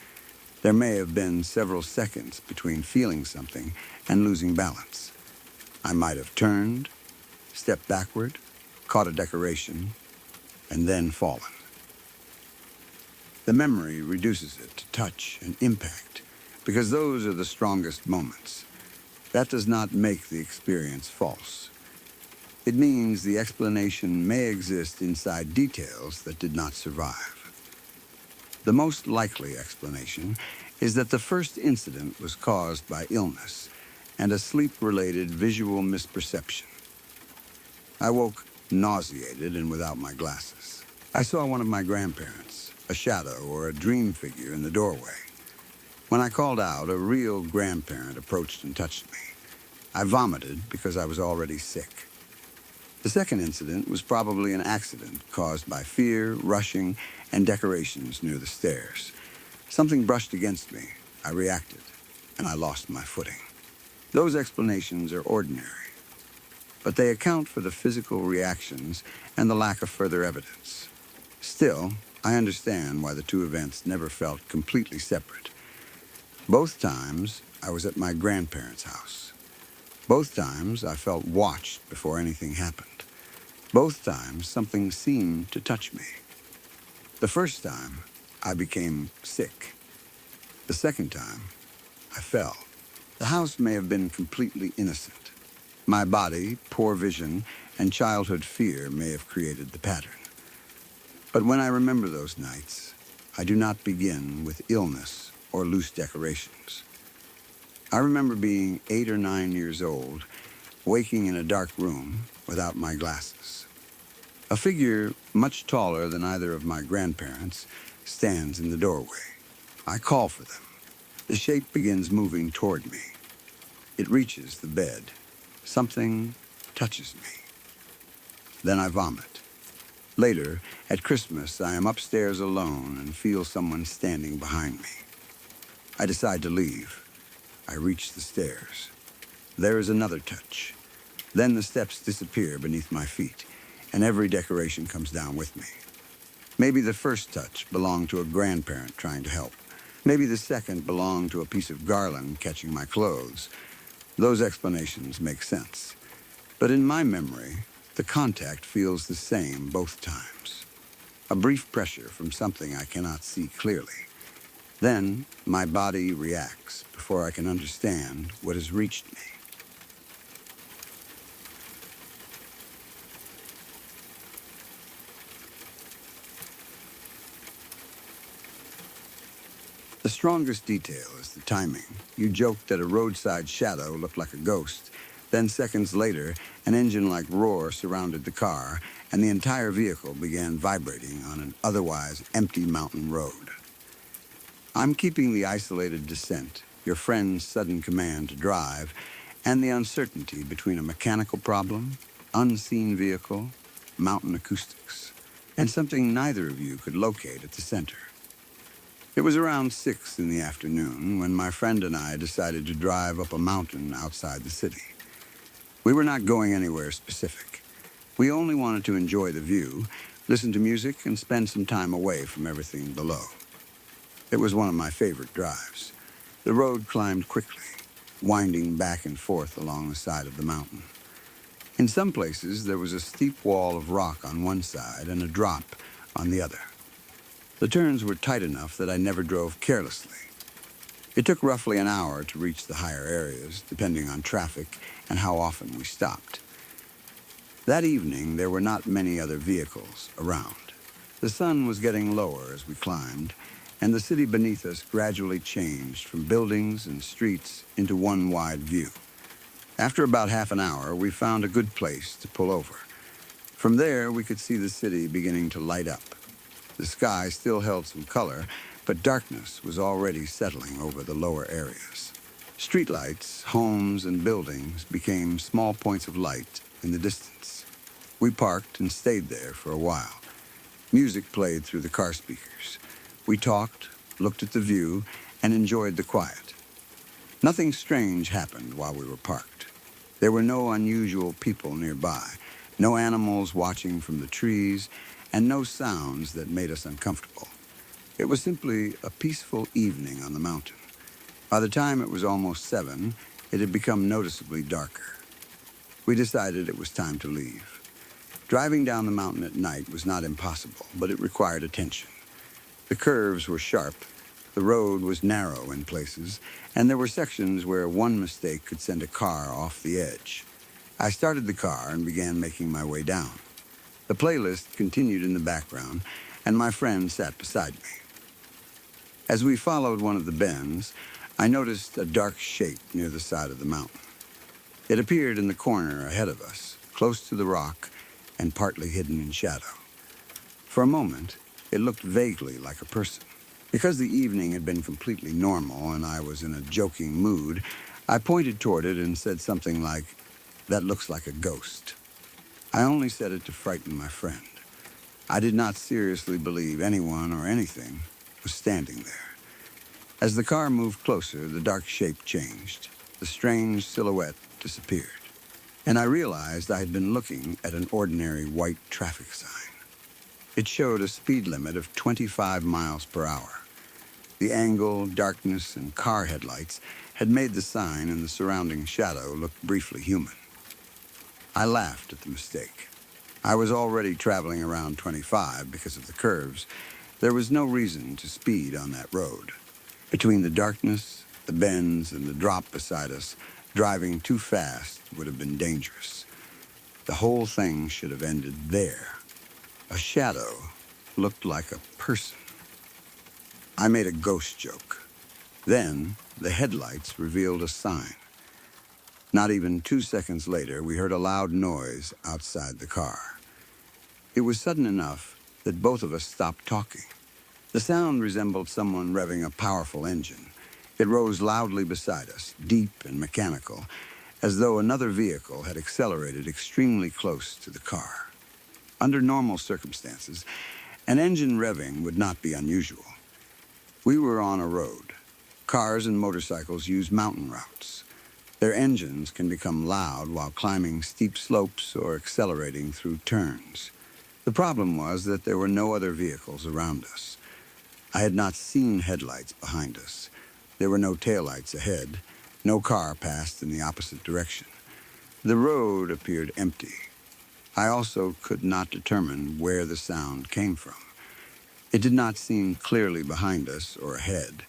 There may have been several seconds between feeling something and losing balance. I might have turned, stepped backward, caught a decoration, and then fallen. The memory reduces it to touch and impact because those are the strongest moments. That does not make the experience false. It means the explanation may exist inside details that did not survive. The most likely explanation is that the first incident was caused by illness and a sleep-related visual misperception. I woke nauseated and without my glasses. I saw one of my grandparents, a shadow or a dream figure in the doorway. When I called out, a real grandparent approached and touched me. I vomited because I was already sick. The second incident was probably an accident caused by fear, rushing, and decorations near the stairs. Something brushed against me. I reacted, and I lost my footing. Those explanations are ordinary, but they account for the physical reactions and the lack of further evidence. Still, I understand why the two events never felt completely separate. Both times, I was at my grandparents' house. Both times, I felt watched before anything happened. Both times, something seemed to touch me. The first time, I became sick. The second time, I fell. The house may have been completely innocent. My body, poor vision, and childhood fear may have created the pattern. But when I remember those nights, I do not begin with illness or loose decorations. I remember being 8 or 9 years old, waking in a dark room without my glasses. A figure much taller than either of my grandparents stands in the doorway. I call for them. The shape begins moving toward me. It reaches the bed. Something touches me. Then I vomit. Later, at Christmas, I am upstairs alone and feel someone standing behind me. I decide to leave. I reach the stairs. There is another touch. Then the steps disappear beneath my feet, and every decoration comes down with me. Maybe the first touch belonged to a grandparent trying to help. Maybe the second belonged to a piece of garland catching my clothes. Those explanations make sense. But in my memory, the contact feels the same both times. A brief pressure from something I cannot see clearly. Then my body reacts before I can understand what has reached me. The strongest detail is the timing. You joked that a roadside shadow looked like a ghost. Then seconds later, an engine-like roar surrounded the car, and the entire vehicle began vibrating on an otherwise empty mountain road. I'm keeping the isolated descent, your friend's sudden command to drive, and the uncertainty between a mechanical problem, unseen vehicle, mountain acoustics, and something neither of you could locate at the center. It was around 6 in the afternoon when my friend and I decided to drive up a mountain outside the city. We were not going anywhere specific. We only wanted to enjoy the view, listen to music, and spend some time away from everything below. It was one of my favorite drives. The road climbed quickly, winding back and forth along the side of the mountain. In some places, there was a steep wall of rock on one side and a drop on the other. The turns were tight enough that I never drove carelessly. It took roughly an hour to reach the higher areas, depending on traffic and how often we stopped. That evening, there were not many other vehicles around. The sun was getting lower as we climbed, and the city beneath us gradually changed from buildings and streets into one wide view. After about half an hour, we found a good place to pull over. From there, we could see the city beginning to light up. The sky still held some color, but darkness was already settling over the lower areas. Streetlights, homes, and buildings became small points of light in the distance. We parked and stayed there for a while. Music played through the car speakers. We talked, looked at the view, and enjoyed the quiet. Nothing strange happened while we were parked. There were no unusual people nearby, no animals watching from the trees, and no sounds that made us uncomfortable. It was simply a peaceful evening on the mountain. By the time it was almost 7, it had become noticeably darker. We decided it was time to leave. Driving down the mountain at night was not impossible, but it required attention. The curves were sharp, the road was narrow in places, and there were sections where one mistake could send a car off the edge. I started the car and began making my way down. The playlist continued in the background, and my friend sat beside me. As we followed one of the bends, I noticed a dark shape near the side of the mountain. It appeared in the corner ahead of us, close to the rock and partly hidden in shadow. For a moment, it looked vaguely like a person. Because the evening had been completely normal and I was in a joking mood, I pointed toward it and said something like, "That looks like a ghost." I only said it to frighten my friend. I did not seriously believe anyone or anything was standing there. As the car moved closer, the dark shape changed. The strange silhouette disappeared. And I realized I had been looking at an ordinary white traffic sign. It showed a speed limit of 25 miles per hour. The angle, darkness, and car headlights had made the sign and the surrounding shadow look briefly human. I laughed at the mistake. I was already traveling around 25 because of the curves. There was no reason to speed on that road. Between the darkness, the bends, and the drop beside us, driving too fast would have been dangerous. The whole thing should have ended there. A shadow looked like a person. I made a ghost joke. Then, the headlights revealed a sign. Not even 2 seconds later, we heard a loud noise outside the car. It was sudden enough that both of us stopped talking. The sound resembled someone revving a powerful engine. It rose loudly beside us, deep and mechanical, as though another vehicle had accelerated extremely close to the car. Under normal circumstances, an engine revving would not be unusual. We were on a road. Cars and motorcycles use mountain routes. Their engines can become loud while climbing steep slopes or accelerating through turns. The problem was that there were no other vehicles around us. I had not seen headlights behind us. There were no taillights ahead. No car passed in the opposite direction. The road appeared empty. I also could not determine where the sound came from. It did not seem clearly behind us or ahead.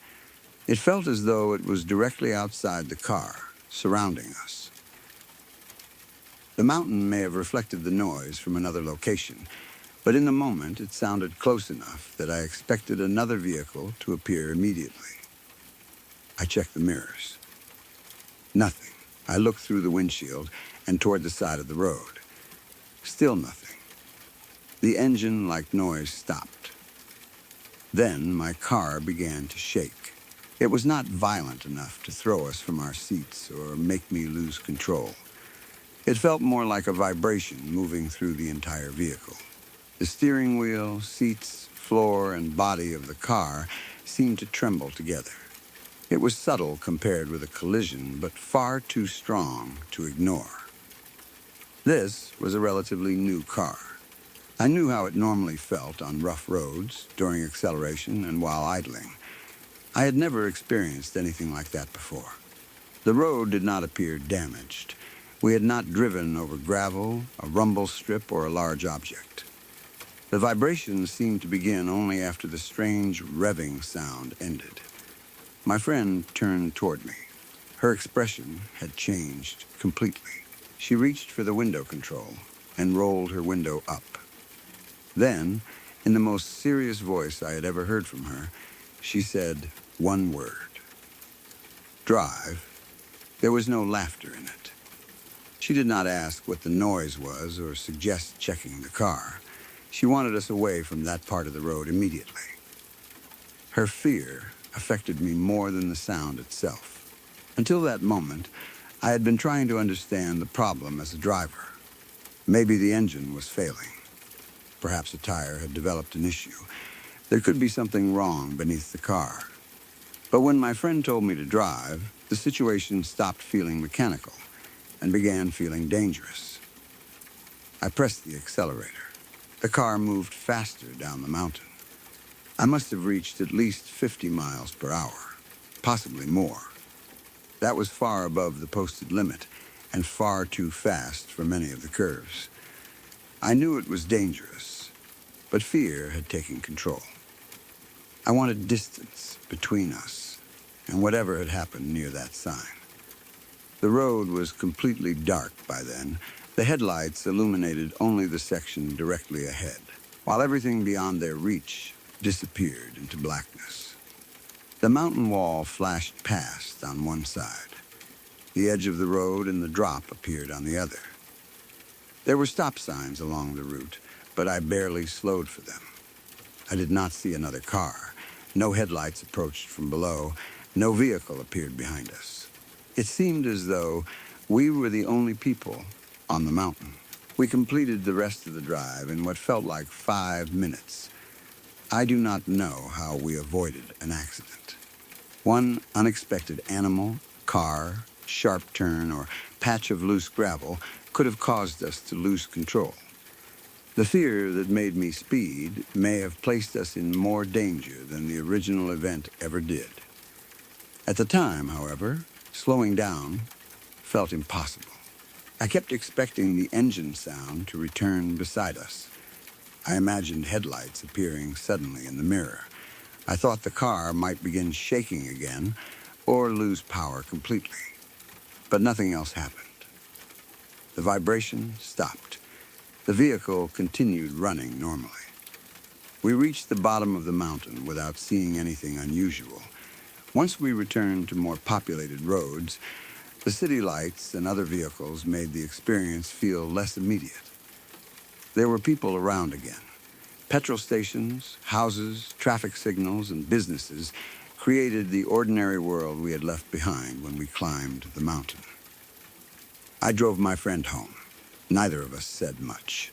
It felt as though it was directly outside the car, surrounding us. The mountain may have reflected the noise from another location, but in the moment it sounded close enough that I expected another vehicle to appear immediately. I checked the mirrors. Nothing. I looked through the windshield and toward the side of the road. Still nothing. The engine-like noise stopped. Then my car began to shake. It was not violent enough to throw us from our seats or make me lose control. It felt more like a vibration moving through the entire vehicle. The steering wheel, seats, floor, and body of the car seemed to tremble together. It was subtle compared with a collision, but far too strong to ignore. This was a relatively new car. I knew how it normally felt on rough roads, during acceleration, and while idling. I had never experienced anything like that before. The road did not appear damaged. We had not driven over gravel, a rumble strip, or a large object. The vibrations seemed to begin only after the strange revving sound ended. My friend turned toward me. Her expression had changed completely. She reached for the window control, and rolled her window up. Then, in the most serious voice I had ever heard from her, she said one word. Drive. There was no laughter in it. She did not ask what the noise was or suggest checking the car. She wanted us away from that part of the road immediately. Her fear affected me more than the sound itself. Until that moment, I had been trying to understand the problem as a driver. Maybe the engine was failing. Perhaps a tire had developed an issue. There could be something wrong beneath the car. But when my friend told me to drive, the situation stopped feeling mechanical and began feeling dangerous. I pressed the accelerator. The car moved faster down the mountain. I must have reached at least 50 miles per hour, possibly more. That was far above the posted limit and far too fast for many of the curves. I knew it was dangerous, but fear had taken control. I wanted distance between us and whatever had happened near that sign. The road was completely dark by then. The headlights illuminated only the section directly ahead, while everything beyond their reach disappeared into blackness. The mountain wall flashed past on one side. The edge of the road and the drop appeared on the other. There were stop signs along the route, but I barely slowed for them. I did not see another car. No headlights approached from below. No vehicle appeared behind us. It seemed as though we were the only people on the mountain. We completed the rest of the drive in what felt like 5 minutes. I do not know how we avoided an accident. One unexpected animal, car, sharp turn, or patch of loose gravel could have caused us to lose control. The fear that made me speed may have placed us in more danger than the original event ever did. At the time, however, slowing down felt impossible. I kept expecting the engine sound to return beside us. I imagined headlights appearing suddenly in the mirror. I thought the car might begin shaking again or lose power completely. But nothing else happened. The vibration stopped. The vehicle continued running normally. We reached the bottom of the mountain without seeing anything unusual. Once we returned to more populated roads, the city lights and other vehicles made the experience feel less immediate. There were people around again. Petrol stations, houses, traffic signals, and businesses created the ordinary world we had left behind when we climbed the mountain. I drove my friend home. Neither of us said much.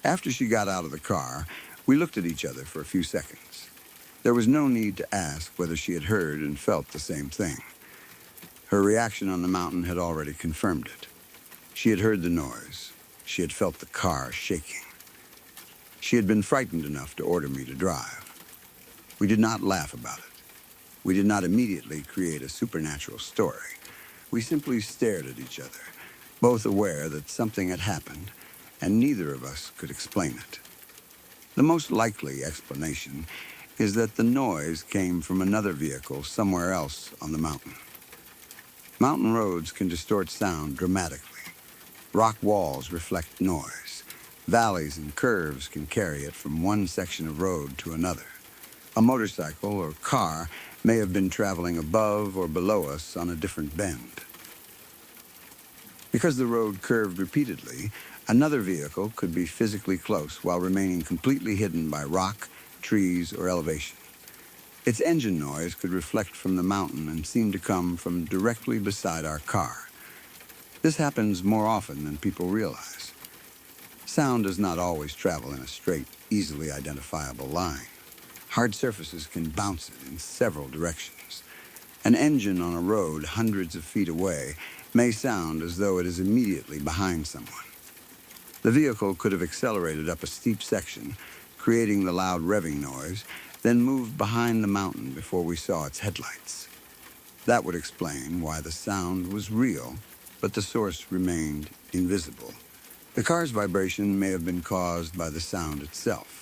After she got out of the car, we looked at each other for a few seconds. There was no need to ask whether she had heard and felt the same thing. Her reaction on the mountain had already confirmed it. She had heard the noise. She had felt the car shaking. She had been frightened enough to order me to drive. We did not laugh about it. We did not immediately create a supernatural story. We simply stared at each other, both aware that something had happened, and neither of us could explain it. The most likely explanation is that the noise came from another vehicle somewhere else on the mountain. Mountain roads can distort sound dramatically. Rock walls reflect noise. Valleys and curves can carry it from one section of road to another. A motorcycle or car may have been traveling above or below us on a different bend. Because the road curved repeatedly, another vehicle could be physically close while remaining completely hidden by rock, trees, or elevation. Its engine noise could reflect from the mountain and seem to come from directly beside our car. This happens more often than people realize. Sound does not always travel in a straight, easily identifiable line. Hard surfaces can bounce it in several directions. An engine on a road hundreds of feet away may sound as though it is immediately behind someone. The vehicle could have accelerated up a steep section, creating the loud revving noise, then moved behind the mountain before we saw its headlights. That would explain why the sound was real, but the source remained invisible. The car's vibration may have been caused by the sound itself.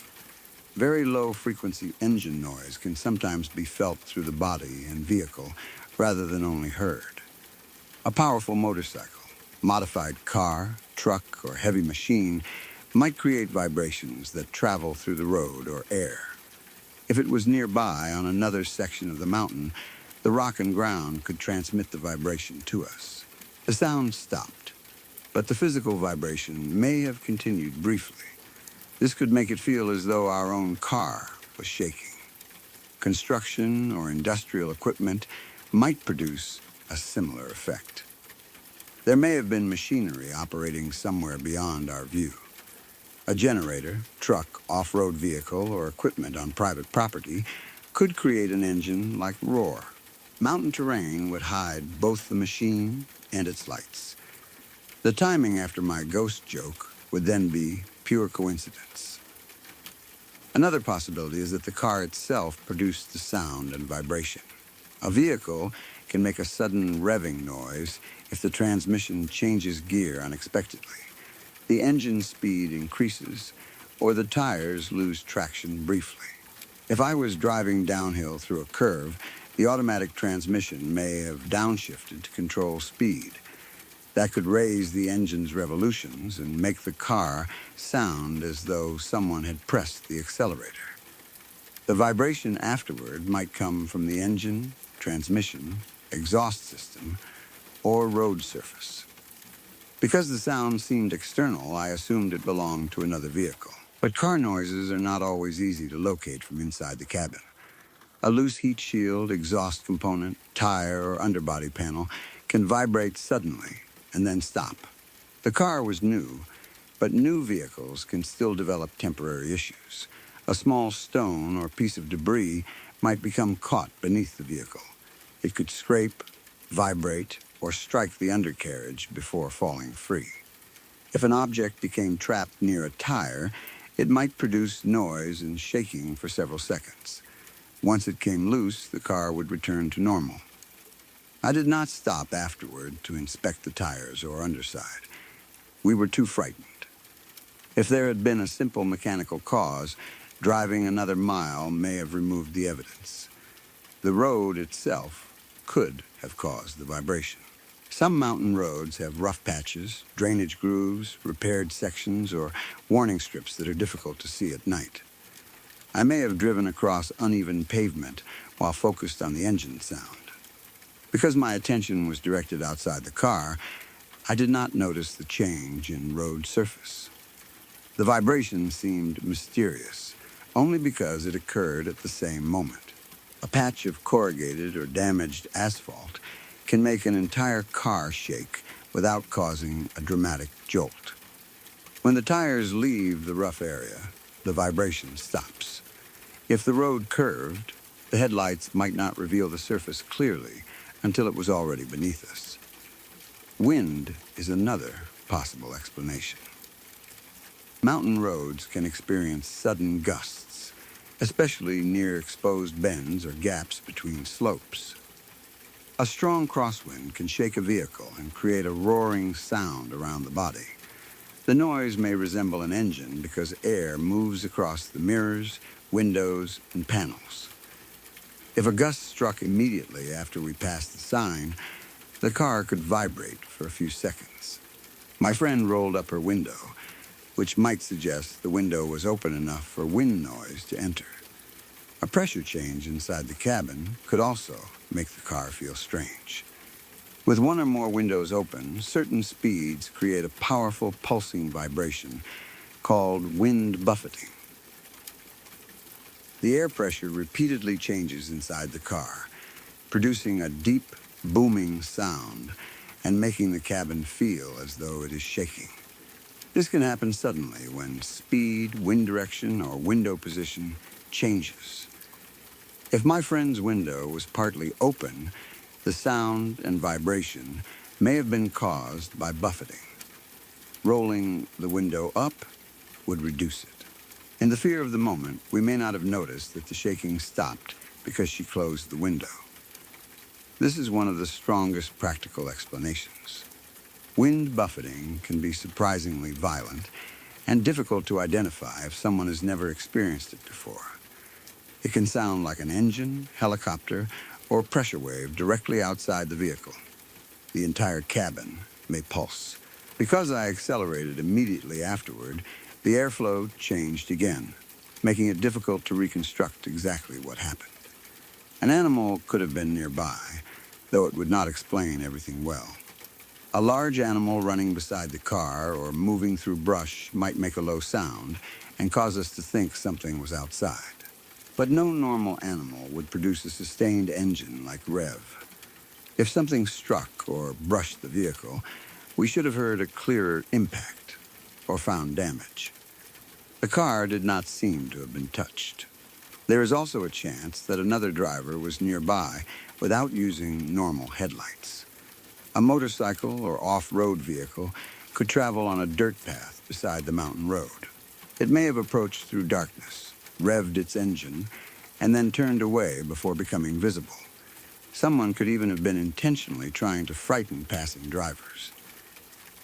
Very low-frequency engine noise can sometimes be felt through the body and vehicle rather than only heard. A powerful motorcycle, Modified car, truck, or heavy machine might create vibrations that travel through the road or air. If it was nearby on another section of the mountain, the rock and ground could transmit the vibration to us. The sound stopped, but the physical vibration may have continued briefly. This could make it feel as though our own car was shaking. Construction or industrial equipment might produce a similar effect. There may have been machinery operating somewhere beyond our view. A generator, truck, off-road vehicle, or equipment on private property could create an engine-like roar. Mountain terrain would hide both the machine and its lights. The timing after my ghost joke would then be pure coincidence. Another possibility is that the car itself produced the sound and vibration. A vehicle can make a sudden revving noise if the transmission changes gear unexpectedly. The engine speed increases, or the tires lose traction briefly. If I was driving downhill through a curve, the automatic transmission may have downshifted to control speed. That could raise the engine's revolutions and make the car sound as though someone had pressed the accelerator. The vibration afterward might come from the engine, transmission, exhaust system, or road surface. Because the sound seemed external, I assumed it belonged to another vehicle. But car noises are not always easy to locate from inside the cabin. A loose heat shield, exhaust component, tire, or underbody panel can vibrate suddenly and then stop. The car was new, but new vehicles can still develop temporary issues. A small stone or piece of debris might become caught beneath the vehicle. It could scrape, vibrate, or strike the undercarriage before falling free. If an object became trapped near a tire, it might produce noise and shaking for several seconds. Once it came loose, the car would return to normal. I did not stop afterward to inspect the tires or underside. We were too frightened. If there had been a simple mechanical cause, driving another mile may have removed the evidence. The road itself could have caused the vibration. Some mountain roads have rough patches, drainage grooves, repaired sections, or warning strips that are difficult to see at night. I may have driven across uneven pavement while focused on the engine sound. Because my attention was directed outside the car, I did not notice the change in road surface. The vibration seemed mysterious, only because it occurred at the same moment. A patch of corrugated or damaged asphalt can make an entire car shake without causing a dramatic jolt. When the tires leave the rough area, the vibration stops. If the road curved, the headlights might not reveal the surface clearly until it was already beneath us. Wind is another possible explanation. Mountain roads can experience sudden gusts, especially near exposed bends or gaps between slopes. A strong crosswind can shake a vehicle and create a roaring sound around the body. The noise may resemble an engine because air moves across the mirrors, windows, and panels. If a gust struck immediately after we passed the sign, the car could vibrate for a few seconds. My friend rolled up her window, which might suggest the window was open enough for wind noise to enter. A pressure change inside the cabin could also make the car feel strange. With one or more windows open, certain speeds create a powerful pulsing vibration called wind buffeting. The air pressure repeatedly changes inside the car, producing a deep, booming sound and making the cabin feel as though it is shaking. This can happen suddenly when speed, wind direction, or window position changes. If my friend's window was partly open, the sound and vibration may have been caused by buffeting. Rolling the window up would reduce it. In the fear of the moment, we may not have noticed that the shaking stopped because she closed the window. This is one of the strongest practical explanations. Wind buffeting can be surprisingly violent and difficult to identify if someone has never experienced it before. It can sound like an engine, helicopter, or pressure wave directly outside the vehicle. The entire cabin may pulse. Because I accelerated immediately afterward, the airflow changed again, making it difficult to reconstruct exactly what happened. An animal could have been nearby, though it would not explain everything well. A large animal running beside the car or moving through brush might make a low sound and cause us to think something was outside. But no normal animal would produce a sustained engine like rev. If something struck or brushed the vehicle, we should have heard a clearer impact or found damage. The car did not seem to have been touched. There is also a chance that another driver was nearby without using normal headlights. A motorcycle or off-road vehicle could travel on a dirt path beside the mountain road. It may have approached through darkness, revved its engine, and then turned away before becoming visible. Someone could even have been intentionally trying to frighten passing drivers.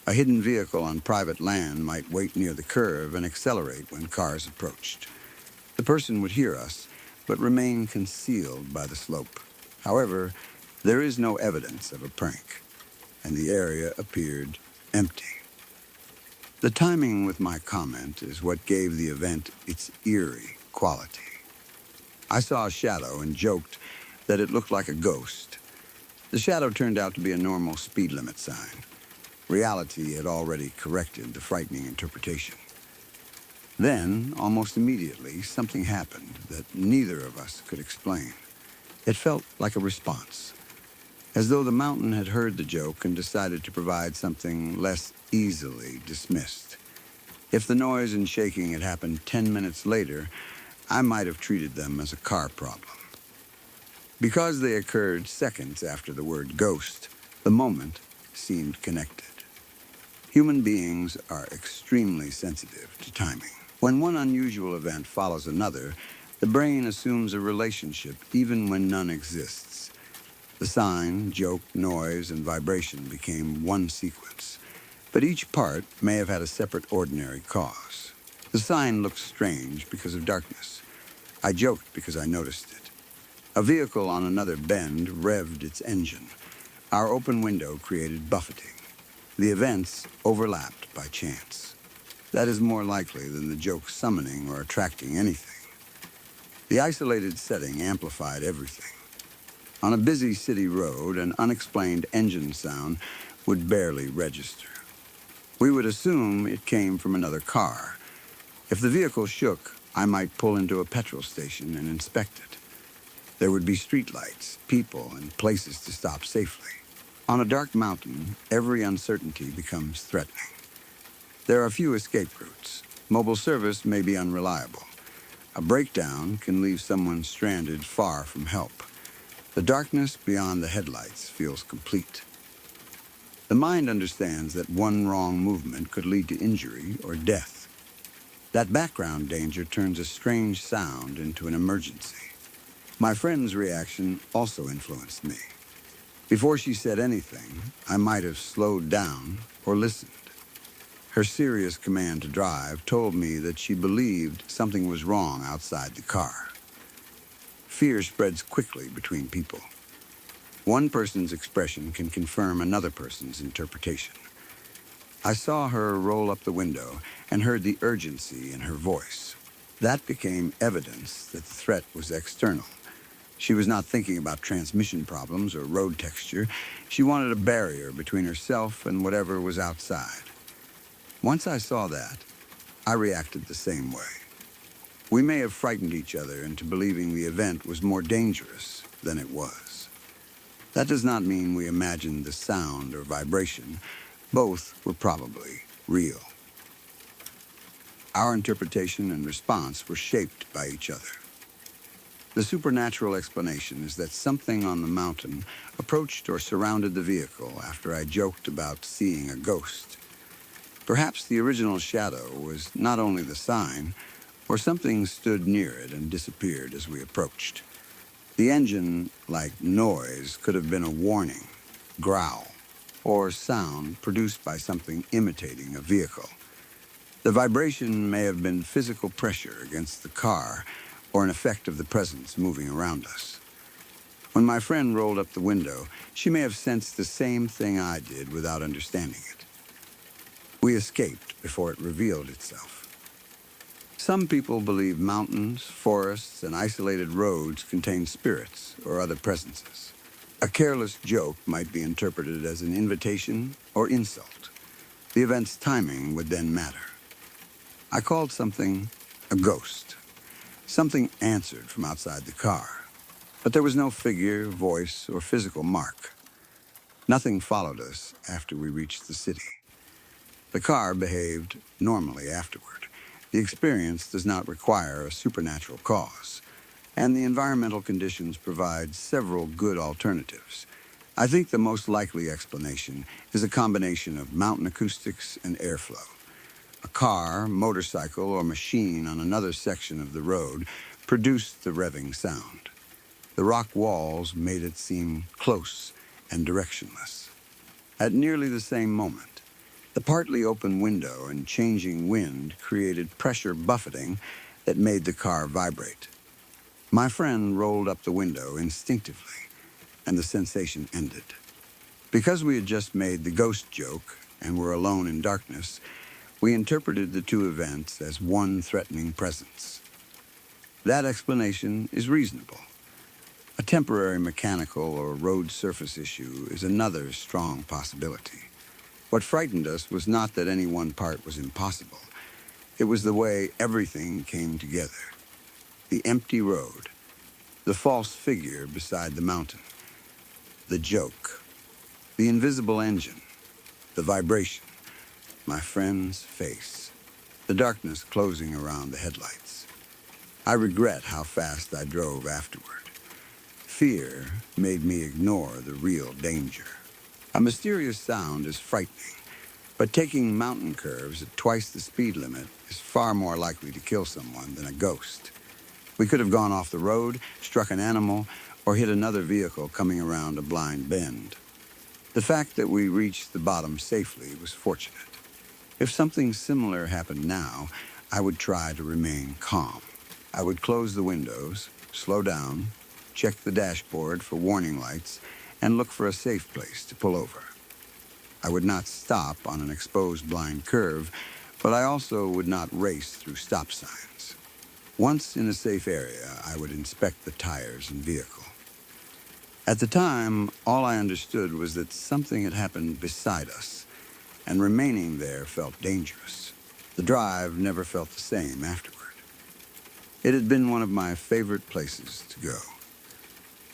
A hidden vehicle on private land might wait near the curve and accelerate when cars approached. The person would hear us, but remain concealed by the slope. However, there is no evidence of a prank, and the area appeared empty. The timing with my comment is what gave the event its eerie quality. I saw a shadow and joked that it looked like a ghost. The shadow turned out to be a normal speed limit sign. Reality had already corrected the frightening interpretation. Then, almost immediately, something happened that neither of us could explain. It felt like a response, as though the mountain had heard the joke and decided to provide something less easily dismissed. If the noise and shaking had happened 10 minutes later, I might have treated them as a car problem. Because they occurred seconds after the word ghost, the moment seemed connected. Human beings are extremely sensitive to timing. When one unusual event follows another, the brain assumes a relationship even when none exists. The sign, joke, noise, and vibration became one sequence, but each part may have had a separate ordinary cause. The sign looked strange because of darkness. I joked because I noticed it. A vehicle on another bend revved its engine. Our open window created buffeting. The events overlapped by chance. That is more likely than the joke summoning or attracting anything. The isolated setting amplified everything. On a busy city road, an unexplained engine sound would barely register. We would assume it came from another car. If the vehicle shook, I might pull into a petrol station and inspect it. There would be streetlights, people, and places to stop safely. On a dark mountain, every uncertainty becomes threatening. There are few escape routes. Mobile service may be unreliable. A breakdown can leave someone stranded far from help. The darkness beyond the headlights feels complete. The mind understands that one wrong movement could lead to injury or death. That background danger turns a strange sound into an emergency. My friend's reaction also influenced me. Before she said anything, I might have slowed down or listened. Her serious command to drive told me that she believed something was wrong outside the car. Fear spreads quickly between people. One person's expression can confirm another person's interpretation. I saw her roll up the window and heard the urgency in her voice. That became evidence that the threat was external. She was not thinking about transmission problems or road texture. She wanted a barrier between herself and whatever was outside. Once I saw that, I reacted the same way. We may have frightened each other into believing the event was more dangerous than it was. That does not mean we imagined the sound or vibration. Both were probably real. Our interpretation and response were shaped by each other. The supernatural explanation is that something on the mountain approached or surrounded the vehicle after I joked about seeing a ghost. Perhaps the original shadow was not only the sign, or something stood near it and disappeared as we approached. The engine, like noise, could have been a warning, growl, or sound produced by something imitating a vehicle. The vibration may have been physical pressure against the car or an effect of the presence moving around us. When my friend rolled up the window, she may have sensed the same thing I did without understanding it. We escaped before it revealed itself. Some people believe mountains, forests, and isolated roads contain spirits or other presences. A careless joke might be interpreted as an invitation or insult. The event's timing would then matter. I called something a ghost. Something answered from outside the car, but there was no figure, voice, or physical mark. Nothing followed us after we reached the city. The car behaved normally afterward. The experience does not require a supernatural cause, and the environmental conditions provide several good alternatives. I think the most likely explanation is a combination of mountain acoustics and airflow. A car, motorcycle, or machine on another section of the road produced the revving sound. The rock walls made it seem close and directionless. At nearly the same moment, the partly open window and changing wind created pressure buffeting that made the car vibrate. My friend rolled up the window instinctively, and the sensation ended. Because we had just made the ghost joke and were alone in darkness, we interpreted the two events as one threatening presence. That explanation is reasonable. A temporary mechanical or road surface issue is another strong possibility. What frightened us was not that any one part was impossible. It was the way everything came together. The empty road, the false figure beside the mountain, the joke, the invisible engine, the vibration, my friend's face, the darkness closing around the headlights. I regret how fast I drove afterward. Fear made me ignore the real danger. A mysterious sound is frightening, but taking mountain curves at twice the speed limit is far more likely to kill someone than a ghost. We could have gone off the road, struck an animal, or hit another vehicle coming around a blind bend. The fact that we reached the bottom safely was fortunate. If something similar happened now, I would try to remain calm. I would close the windows, slow down, check the dashboard for warning lights, and look for a safe place to pull over. I would not stop on an exposed blind curve, but I also would not race through stop signs. Once in a safe area, I would inspect the tires and vehicle. At the time, all I understood was that something had happened beside us, and remaining there felt dangerous. The drive never felt the same afterward. It had been one of my favorite places to go.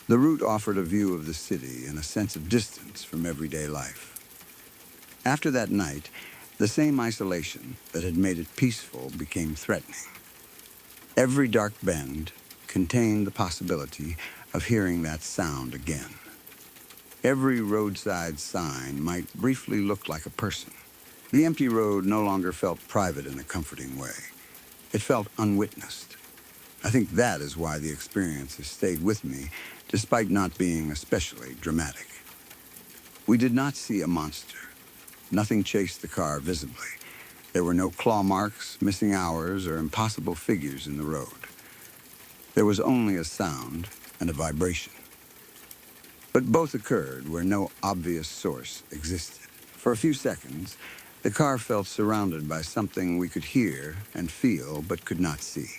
The route offered a view of the city and a sense of distance from everyday life. After that night, the same isolation that had made it peaceful became threatening. Every dark bend contained the possibility of hearing that sound again. Every roadside sign might briefly look like a person. The empty road no longer felt private in a comforting way. It felt unwitnessed. I think that is why the experience has stayed with me, despite not being especially dramatic. We did not see a monster. Nothing chased the car visibly. There were no claw marks, missing hours, or impossible figures in the road. There was only a sound and a vibration. But both occurred where no obvious source existed. For a few seconds, the car felt surrounded by something we could hear and feel but could not see.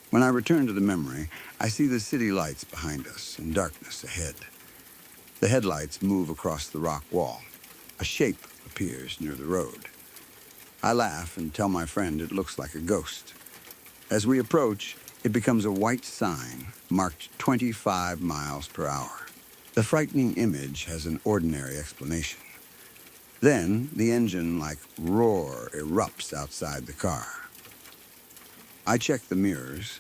When I return to the memory, I see the city lights behind us and darkness ahead. The headlights move across the rock wall. A shape appears near the road. I laugh and tell my friend it looks like a ghost. As we approach, it becomes a white sign marked 25 miles per hour. The frightening image has an ordinary explanation. Then the engine-like roar erupts outside the car. I check the mirrors.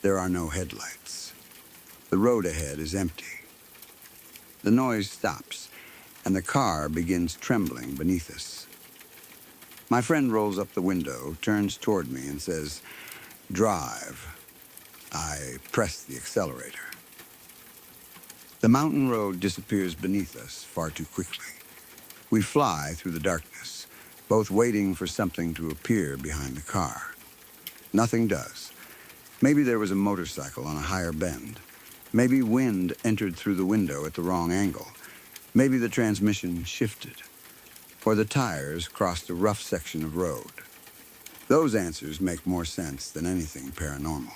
There are no headlights. The road ahead is empty. The noise stops, and the car begins trembling beneath us. My friend rolls up the window, turns toward me, and says, "Drive." I press the accelerator. The mountain road disappears beneath us far too quickly. We fly through the darkness, both waiting for something to appear behind the car. Nothing does. Maybe there was a motorcycle on a higher bend. Maybe wind entered through the window at the wrong angle. Maybe the transmission shifted, or the tires crossed a rough section of road. Those answers make more sense than anything paranormal,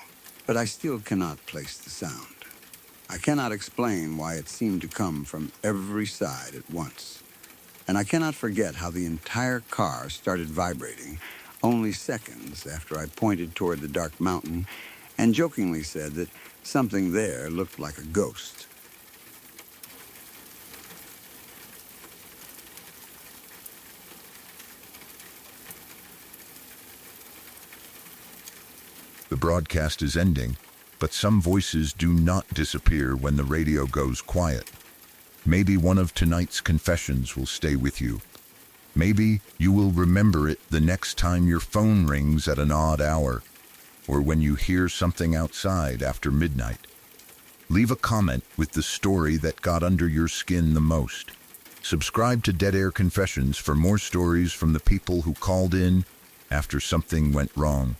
but I still cannot place the sound. I cannot explain why it seemed to come from every side at once. And I cannot forget how the entire car started vibrating only seconds after I pointed toward the dark mountain and jokingly said that something there looked like a ghost. The broadcast is ending, but some voices do not disappear when the radio goes quiet. Maybe one of tonight's confessions will stay with you. Maybe you will remember it the next time your phone rings at an odd hour, or when you hear something outside after midnight. Leave a comment with the story that got under your skin the most. Subscribe to Dead Air Confessions for more stories from the people who called in after something went wrong.